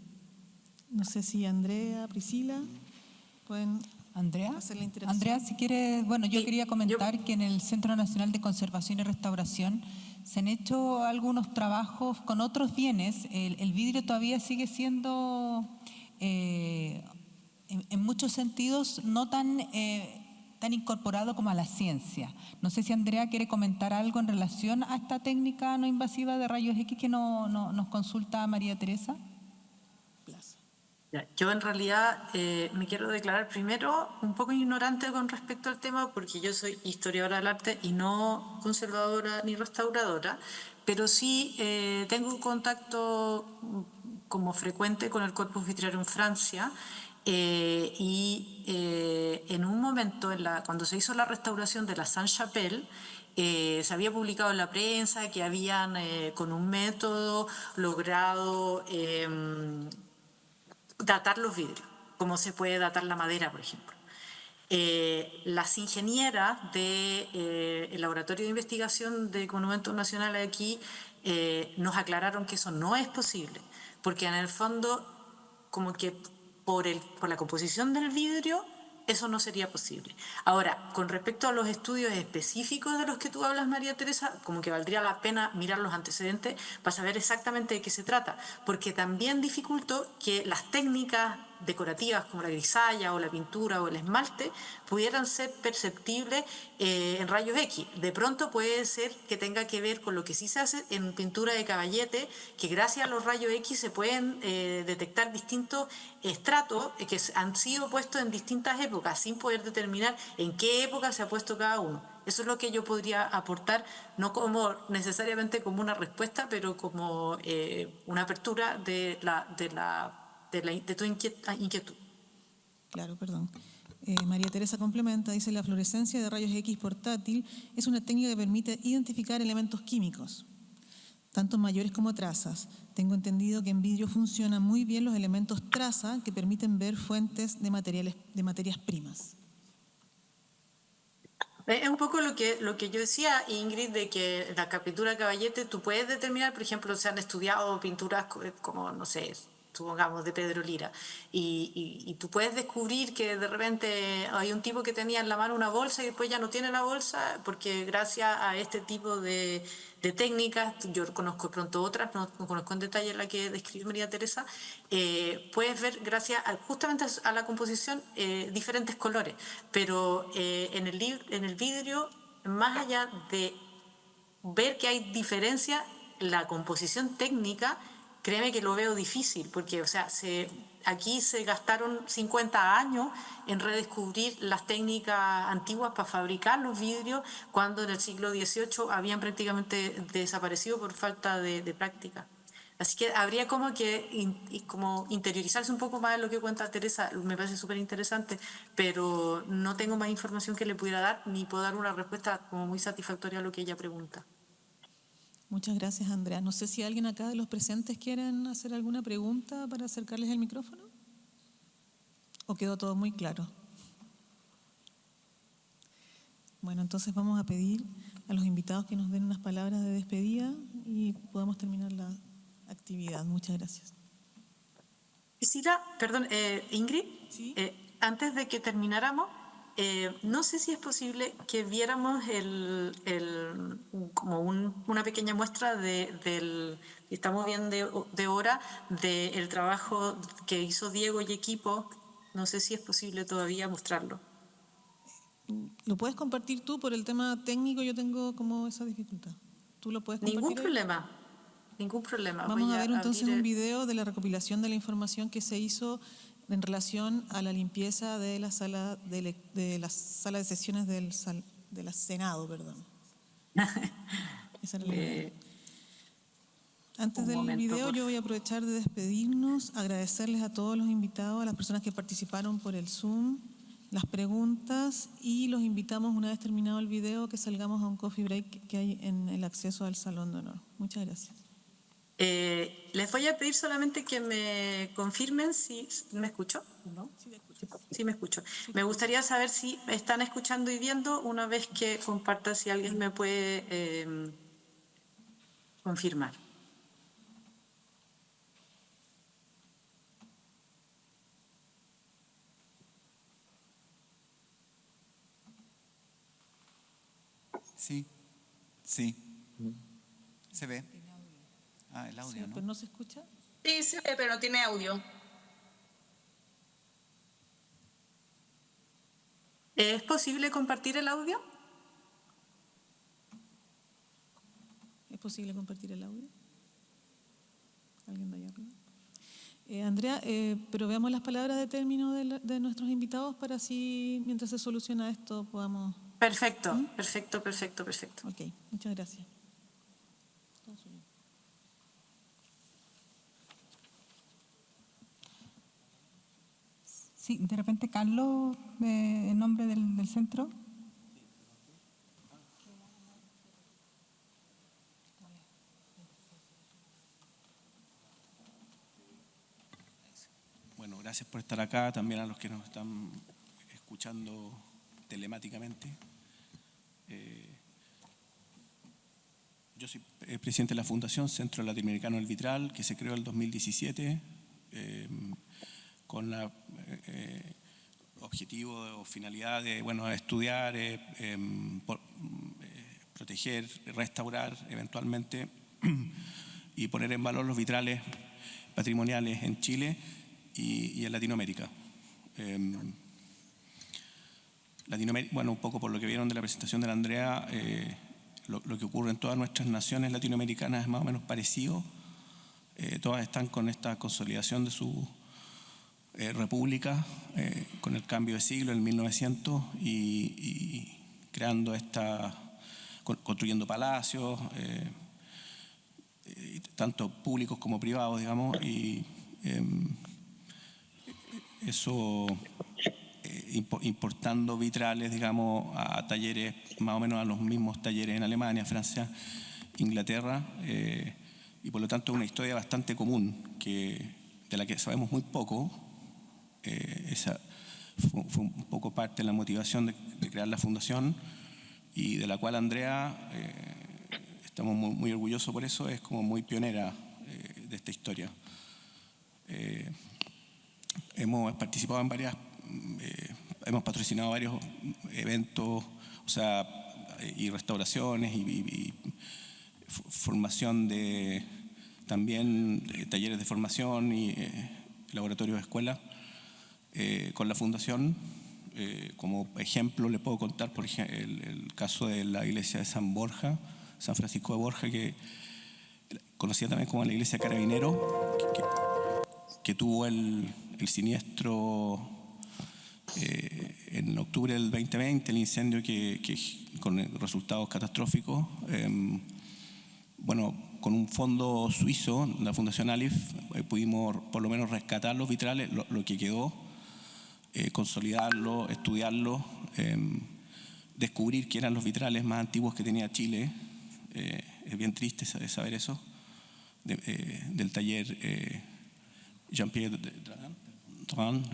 No sé si Andrea, Priscila, pueden hacer la interacción. Andrea, si quieres, bueno, yo Sí, quería comentar que en el Centro Nacional de Conservación y Restauración se han hecho algunos trabajos con otros bienes. El vidrio todavía sigue siendo, en muchos sentidos, no tan incorporado como a la ciencia. No sé si Andrea quiere comentar algo en relación a esta técnica no invasiva de rayos X que nos consulta María Teresa. Yo en realidad me quiero declarar primero un poco ignorante con respecto al tema porque yo soy historiadora del arte y no conservadora ni restauradora, pero sí tengo un contacto como frecuente con el Corpus Vitrario en Francia en un momento, cuando se hizo la restauración de la Sainte-Chapelle, se había publicado en la prensa que habían con un método logrado datar los vidrios, como se puede datar la madera, por ejemplo. Las ingenieras del Laboratorio de Investigación de Monumentos Nacionales aquí nos aclararon que eso no es posible, porque en el fondo, como que por la composición del vidrio, eso no sería posible. Ahora, con respecto a los estudios específicos de los que tú hablas, María Teresa, como que valdría la pena mirar los antecedentes para saber exactamente de qué se trata, porque también dificultó que las técnicas decorativas como la grisalla o la pintura o el esmalte pudieran ser perceptibles en rayos X. De pronto puede ser que tenga que ver con lo que sí se hace en pintura de caballete, que gracias a los rayos X se pueden detectar distintos estratos que han sido puestos en distintas épocas sin poder determinar en qué época se ha puesto cada uno. Eso es lo que yo podría aportar, no como necesariamente como una respuesta, pero como una apertura de tu inquietud. Claro, perdón. María Teresa complementa, dice, la fluorescencia de rayos X portátil es una técnica que permite identificar elementos químicos, tanto mayores como trazas. Tengo entendido que en vidrio funcionan muy bien los elementos traza que permiten ver fuentes de materias primas. Es un poco lo que yo decía, Ingrid, de que la pintura de caballete tú puedes determinar, por ejemplo, se han estudiado pinturas como, no sé, supongamos, de Pedro Lira, y tú puedes descubrir que de repente hay un tipo que tenía en la mano una bolsa y después ya no tiene la bolsa, porque gracias a este tipo de técnicas, yo conozco pronto otras, no conozco en detalle la que describe María Teresa, puedes ver gracias justamente a la composición diferentes colores, pero en el vidrio, más allá de ver que hay diferencia, la composición técnica, créeme que lo veo difícil, porque o sea, aquí se gastaron 50 años en redescubrir las técnicas antiguas para fabricar los vidrios, cuando en el siglo XVIII habían prácticamente desaparecido por falta de práctica. Así que habría como interiorizarse un poco más en lo que cuenta Teresa, me parece súper interesante, pero no tengo más información que le pudiera dar, ni puedo dar una respuesta como muy satisfactoria a lo que ella pregunta. Muchas gracias, Andrea. No sé si alguien acá de los presentes quieren hacer alguna pregunta para acercarles el micrófono. ¿O quedó todo muy claro? Bueno, entonces vamos a pedir a los invitados que nos den unas palabras de despedida y podamos terminar la actividad. Muchas gracias. Priscila, perdón, Ingrid, ¿Sí? antes de que termináramos, No sé si es posible que viéramos como una pequeña muestra estamos bien de hora, del trabajo que hizo Diego y equipo. No sé si es posible todavía mostrarlo. ¿Lo puedes compartir tú? Por el tema técnico yo tengo como esa dificultad. ¿Tú lo puedes compartir? Ningún ahí? problema. Ningún problema. Vamos Voy a ver entonces abrir un video de la recopilación de la información que se hizo en relación a la limpieza de la sala de sesiones del Senado, perdón. Esa era la idea. Antes Un del momento, video por yo voy a aprovechar de despedirnos, agradecerles a todos los invitados, a las personas que participaron por el Zoom, las preguntas, y los invitamos, una vez terminado el video, que salgamos a un coffee break que hay en el acceso al Salón de Honor. Muchas gracias. Les voy a pedir solamente que me confirmen si me escucho. ¿No? Sí, me escucho. Me gustaría saber si están escuchando y viendo, una vez que comparta, si alguien me puede confirmar. Sí, sí. ¿Se ve? Ah, el audio, Sí, ¿no? ¿pero no se escucha? Sí, se ve, pero no tiene audio. ¿Es posible compartir el audio? ¿Es posible compartir el audio? ¿Alguien de allá arriba? Andrea, pero veamos las palabras de término de nuestros invitados para así, mientras se soluciona esto, podamos... Perfecto, perfecto. Ok, muchas gracias. Sí, de repente Carlos, en nombre del centro. Bueno, gracias por estar acá, también a los que nos están escuchando telemáticamente. Yo soy presidente de la Fundación Centro Latinoamericano del Vitral, que se creó en el 2017 con la objetivo o finalidad de estudiar, proteger, restaurar eventualmente y poner en valor los vitrales patrimoniales en Chile y en Latinoamérica. Bueno, un poco por lo que vieron de la presentación de la Andrea, lo que ocurre en todas nuestras naciones latinoamericanas es más o menos parecido. Todas están con esta consolidación de su república, con el cambio de siglo en 1900 y creando construyendo palacios, tanto públicos como privados, digamos, y eso importando vitrales, digamos, a talleres, más o menos a los mismos talleres en Alemania, Francia, Inglaterra, y por lo tanto es una historia bastante común, de la que sabemos muy poco. Esa fue un poco parte de la motivación de crear la fundación, y de la cual Andrea, estamos muy orgullosos por eso, es como muy pionera de esta historia. Hemos participado en hemos patrocinado varios eventos, y restauraciones y formación también talleres de formación y laboratorios de escuela con la fundación. Como ejemplo le puedo contar, por ejemplo, el caso de la iglesia de San Francisco de Borja, que conocida también como la iglesia Carabinero, que tuvo el siniestro en octubre del 2020, el incendio con resultados catastróficos. Con un fondo suizo, la Fundación ALIF, pudimos por lo menos rescatar los vitrales, lo que quedó, consolidarlo, estudiarlo, descubrir que eran los vitrales más antiguos que tenía Chile. Es bien triste saber eso, del taller Jean-Pierre Dran,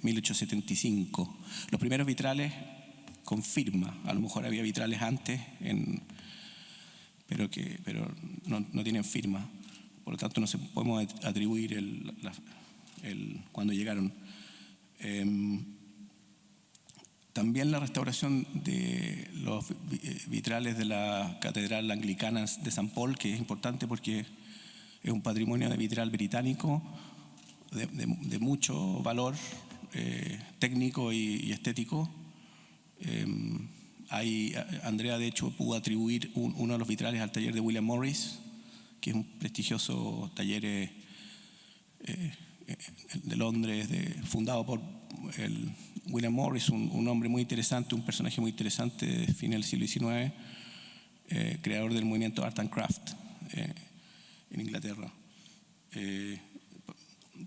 1875. Los primeros vitrales con firma, a lo mejor había vitrales antes, pero no tienen firma, por lo tanto no se podemos atribuir cuando llegaron. También la restauración de los vitrales de la Catedral Anglicana de San Paul, que es importante porque es un patrimonio de vitral británico de mucho valor técnico y estético. Andrea, de hecho, pudo atribuir uno de los vitrales al taller de William Morris, que es un prestigioso taller de Londres, fundado por el William Morris, un hombre muy interesante, un personaje muy interesante de fin del siglo XIX, creador del movimiento Art and Craft en Inglaterra.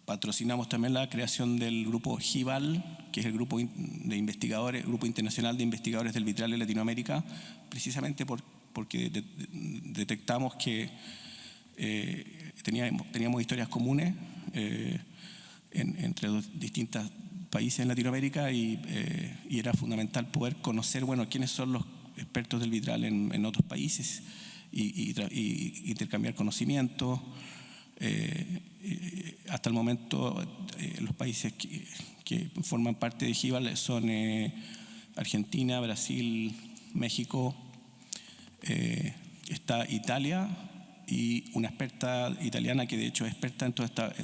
Patrocinamos también la creación del grupo GIVAL, que es el grupo de investigadores, Grupo Internacional de Investigadores del Vitral en Latinoamérica, precisamente porque detectamos que teníamos historias comunes entre los distintos países en Latinoamérica y era fundamental poder conocer, quiénes son los expertos del vitral en otros países y intercambiar conocimientos. Hasta el momento los países que forman parte de GIVAL son Argentina, Brasil, México, está Italia y una experta italiana que de hecho es experta en toda esta,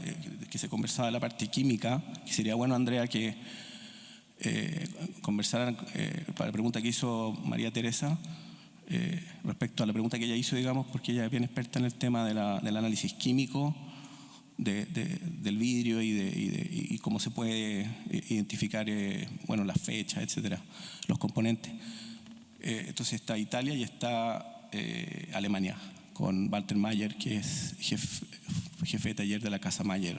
que se conversaba de la parte química, que sería bueno, Andrea, que conversaran para la pregunta que hizo María Teresa, respecto a la pregunta que ella hizo, digamos, porque ella es bien experta en el tema del análisis químico del vidrio y cómo se puede identificar las fechas, etcétera, los componentes. Entonces está Italia y está Alemania, con Walter Mayer, que es jefe de taller de la Casa Mayer,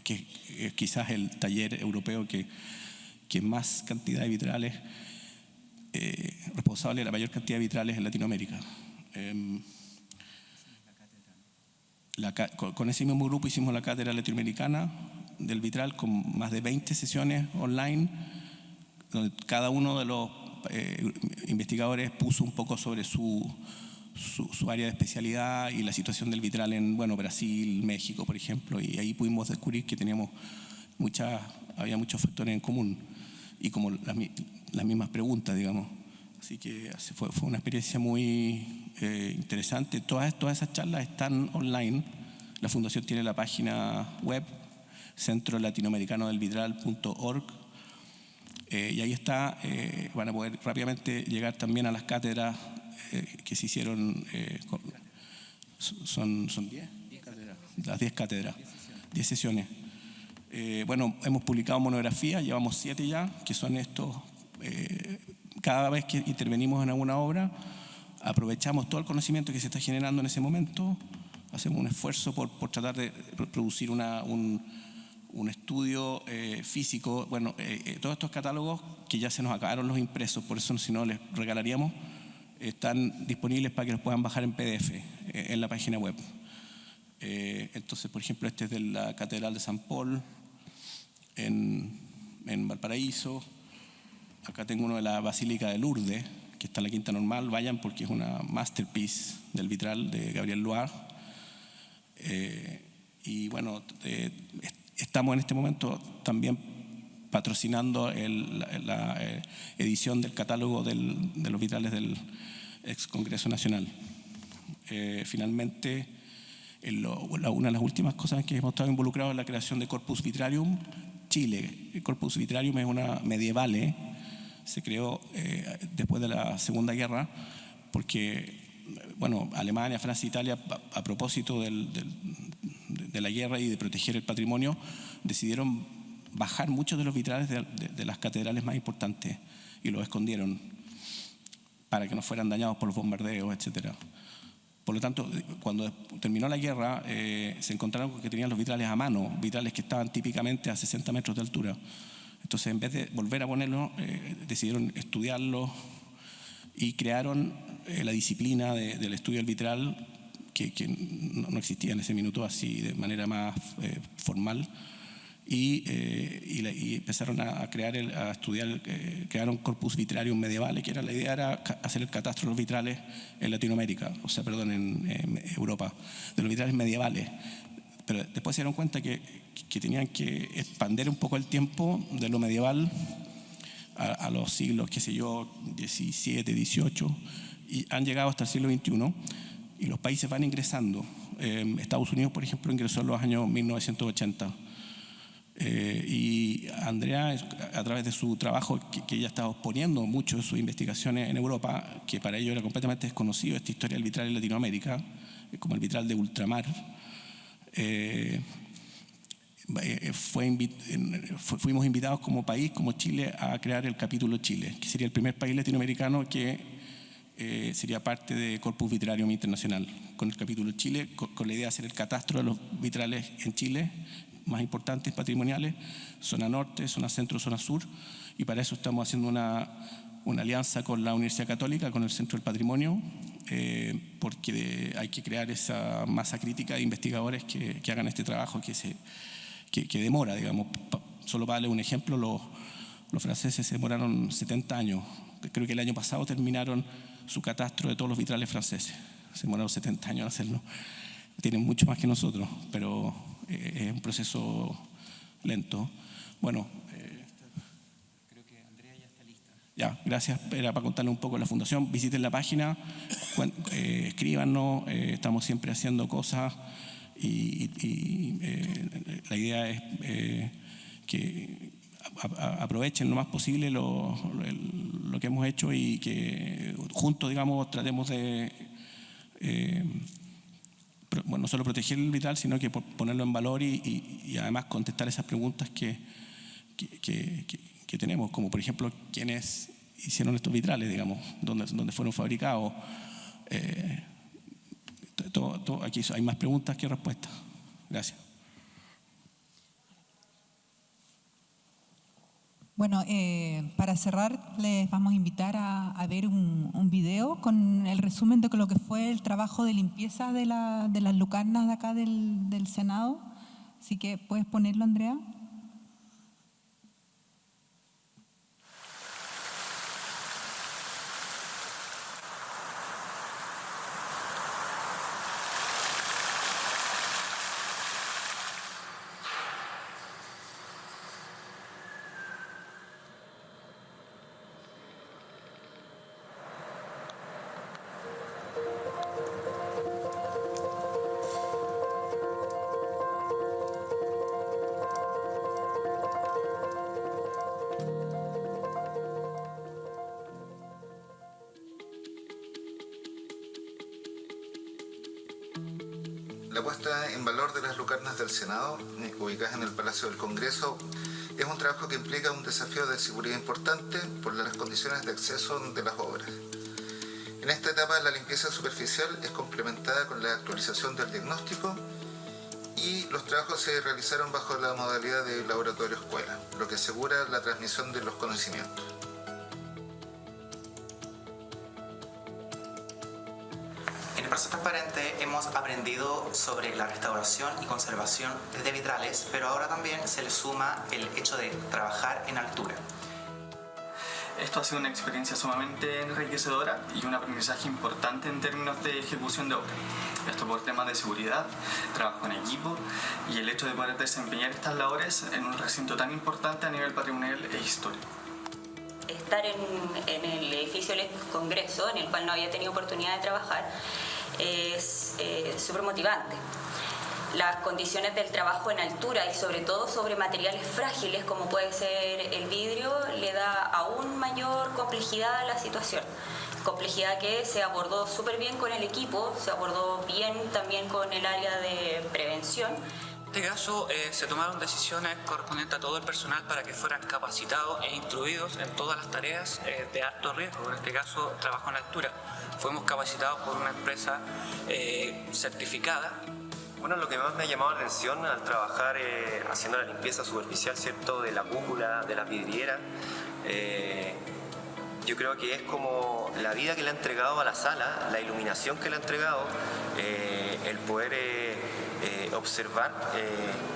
que es quizás el taller europeo que más cantidad de vitrales, responsable de la mayor cantidad de vitrales en Latinoamérica. Con ese mismo grupo hicimos la cátedra latinoamericana del vitral con más de 20 sesiones online, donde cada uno de los investigadores puso un poco sobre su área de especialidad y la situación del vitral en Brasil, México, por ejemplo, y ahí pudimos descubrir que había muchos factores en común y como las mismas preguntas, digamos. Así que fue una experiencia muy interesante. Todas esas charlas están online. La Fundación tiene la página web centrolatinoamericanodelvitral.org y ahí está. Van a poder rápidamente llegar también a las cátedras que se hicieron. Son 10 cátedras. Las 10 cátedras, 10 sesiones. Hemos publicado monografías, llevamos 7 ya, que son estos. Cada vez que intervenimos en alguna obra, aprovechamos todo el conocimiento que se está generando en ese momento, hacemos un esfuerzo por tratar de producir un estudio físico. Todos estos catálogos, que ya se nos acabaron los impresos, por eso si no les regalaríamos, están disponibles para que los puedan bajar en PDF en la página web. Entonces, por ejemplo, este es de la Catedral de San Paul en Valparaíso. Acá tengo uno de la Basílica de Lourdes, que está en la Quinta Normal. Vayan porque es una masterpiece del vitral de Gabriel Loire. Estamos en este momento también patrocinando la edición del catálogo de los vitrales del ex Congreso Nacional. Finalmente, una de las últimas cosas en que hemos estado involucrados es la creación de Corpus Vitrarium Chile. El Corpus Vitrarium es una medievale. Se creó después de la Segunda Guerra porque, Alemania, Francia e Italia, a propósito de la guerra y de proteger el patrimonio, decidieron bajar muchos de los vitrales de las catedrales más importantes y los escondieron para que no fueran dañados por los bombardeos, etcétera. Por lo tanto, cuando terminó la guerra, se encontraron que tenían los vitrales a mano, vitrales que estaban típicamente a 60 metros de altura. Entonces, en vez de volver a ponerlos, decidieron estudiarlos y crearon la disciplina del estudio del vitral, que no existía en ese minuto así de manera más formal, y empezaron a estudiar, crearon Corpus Vitrarium Medievale, que la idea era hacer el catastro de los vitrales en Latinoamérica, en Europa, de los vitrales medievales. Pero después se dieron cuenta que tenían que expandir un poco el tiempo de lo medieval a los siglos, qué sé yo, 17, 18, y han llegado hasta el siglo XXI, y los países van ingresando. Estados Unidos, por ejemplo, ingresó en los años 1980. Y Andrea, a través de su trabajo, que ella estaba exponiendo mucho de sus investigaciones en Europa, que para ellos era completamente desconocido esta historia del vitral en Latinoamérica, como el vitral de ultramar, fuimos invitados como país, como Chile, a crear el capítulo Chile, que sería el primer país latinoamericano que sería parte de Corpus Vitrarium Internacional, con el capítulo Chile, con la idea de hacer el catastro de los vitrales en Chile, más importantes, patrimoniales, zona norte, zona centro, zona sur, y para eso estamos haciendo una alianza con la Universidad Católica, con el Centro del Patrimonio, porque hay que crear esa masa crítica de investigadores que hagan este trabajo que demora, digamos. Solo para darle un ejemplo, los franceses se demoraron 70 años. Creo que el año pasado terminaron su catastro de todos los vitrales franceses. Se demoraron 70 años en hacerlo. Tienen mucho más que nosotros, pero es un proceso lento. Bueno, creo que Andrea ya está lista. Ya, gracias. Era para contarle un poco de la fundación. Visiten la página, escríbanos, estamos siempre haciendo cosas y la idea es que aprovechen lo más posible lo que hemos hecho y que juntos, digamos, tratemos de no solo proteger el vitral, sino que ponerlo en valor y además contestar esas preguntas que tenemos, como por ejemplo, ¿quiénes hicieron estos vitrales, digamos? ¿Dónde fueron fabricados? Aquí hay más preguntas que respuestas. Gracias. Bueno, para cerrar, les vamos a invitar a ver un video con el resumen de lo que fue el trabajo de limpieza de las lucarnas de acá del Senado. Así que, ¿puedes ponerlo, Andrea? La puesta en valor de las lucarnas del Senado, ubicadas en el Palacio del Congreso, es un trabajo que implica un desafío de seguridad importante por las condiciones de acceso de las obras. En esta etapa, la limpieza superficial es complementada con la actualización del diagnóstico y los trabajos se realizaron bajo la modalidad de laboratorio escuela, lo que asegura la transmisión de los conocimientos. En el proceso transparente hemos aprendido sobre la restauración y conservación de vitrales, pero ahora también se le suma el hecho de trabajar en altura. Esto ha sido una experiencia sumamente enriquecedora y un aprendizaje importante en términos de ejecución de obra. Esto por temas de seguridad, trabajo en equipo y el hecho de poder desempeñar estas labores en un recinto tan importante a nivel patrimonial e histórico. Estar en el edificio del Congreso, en el cual no había tenido oportunidad de trabajar, es súper motivante. Las condiciones del trabajo en altura y sobre todo sobre materiales frágiles como puede ser el vidrio le da aún mayor complejidad a la situación. Complejidad que se abordó súper bien con el equipo, se abordó bien también con el área de prevención. En este caso se tomaron decisiones correspondientes a todo el personal para que fueran capacitados e instruidos en todas las tareas de alto riesgo, en este caso trabajo en altura. Fuimos capacitados por una empresa certificada. Bueno, lo que más me ha llamado la atención al trabajar haciendo la limpieza superficial, ¿cierto?, de la cúpula, de la vidriera, yo creo que es como la vida que le ha entregado a la sala, la iluminación que le ha entregado, el poder observar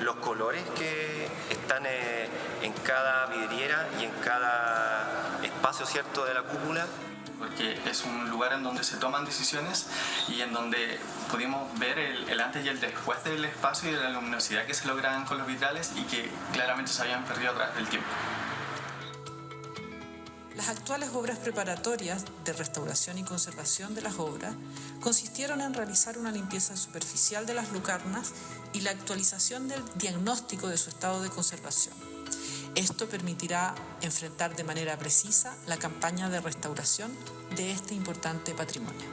los colores que están en cada vidriera y en cada espacio, ¿cierto?, de la cúpula. Porque es un lugar en donde se toman decisiones y en donde pudimos ver el antes y el después del espacio y de la luminosidad que se lograban con los vitrales y que claramente se habían perdido a través del tiempo. Las actuales obras preparatorias de restauración y conservación de las obras consistieron en realizar una limpieza superficial de las lucarnas y la actualización del diagnóstico de su estado de conservación. Esto permitirá enfrentar de manera precisa la campaña de restauración de este importante patrimonio.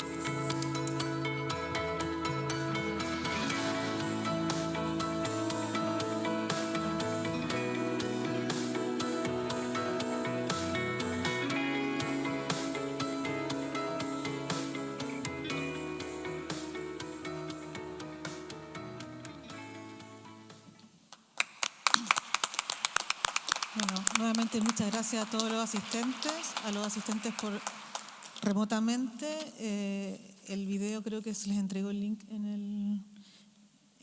Bueno, nuevamente muchas gracias a todos los asistentes por remotamente. El video creo que se les entregó el link en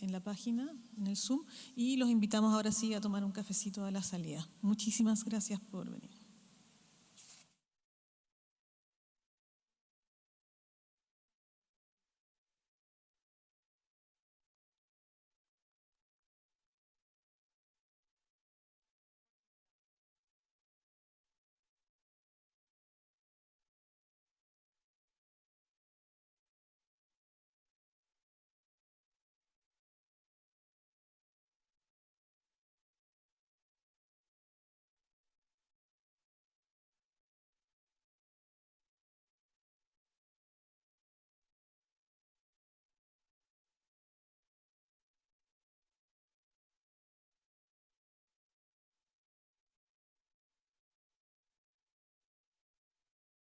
la página, en el Zoom, y los invitamos ahora sí a tomar un cafecito a la salida. Muchísimas gracias por venir.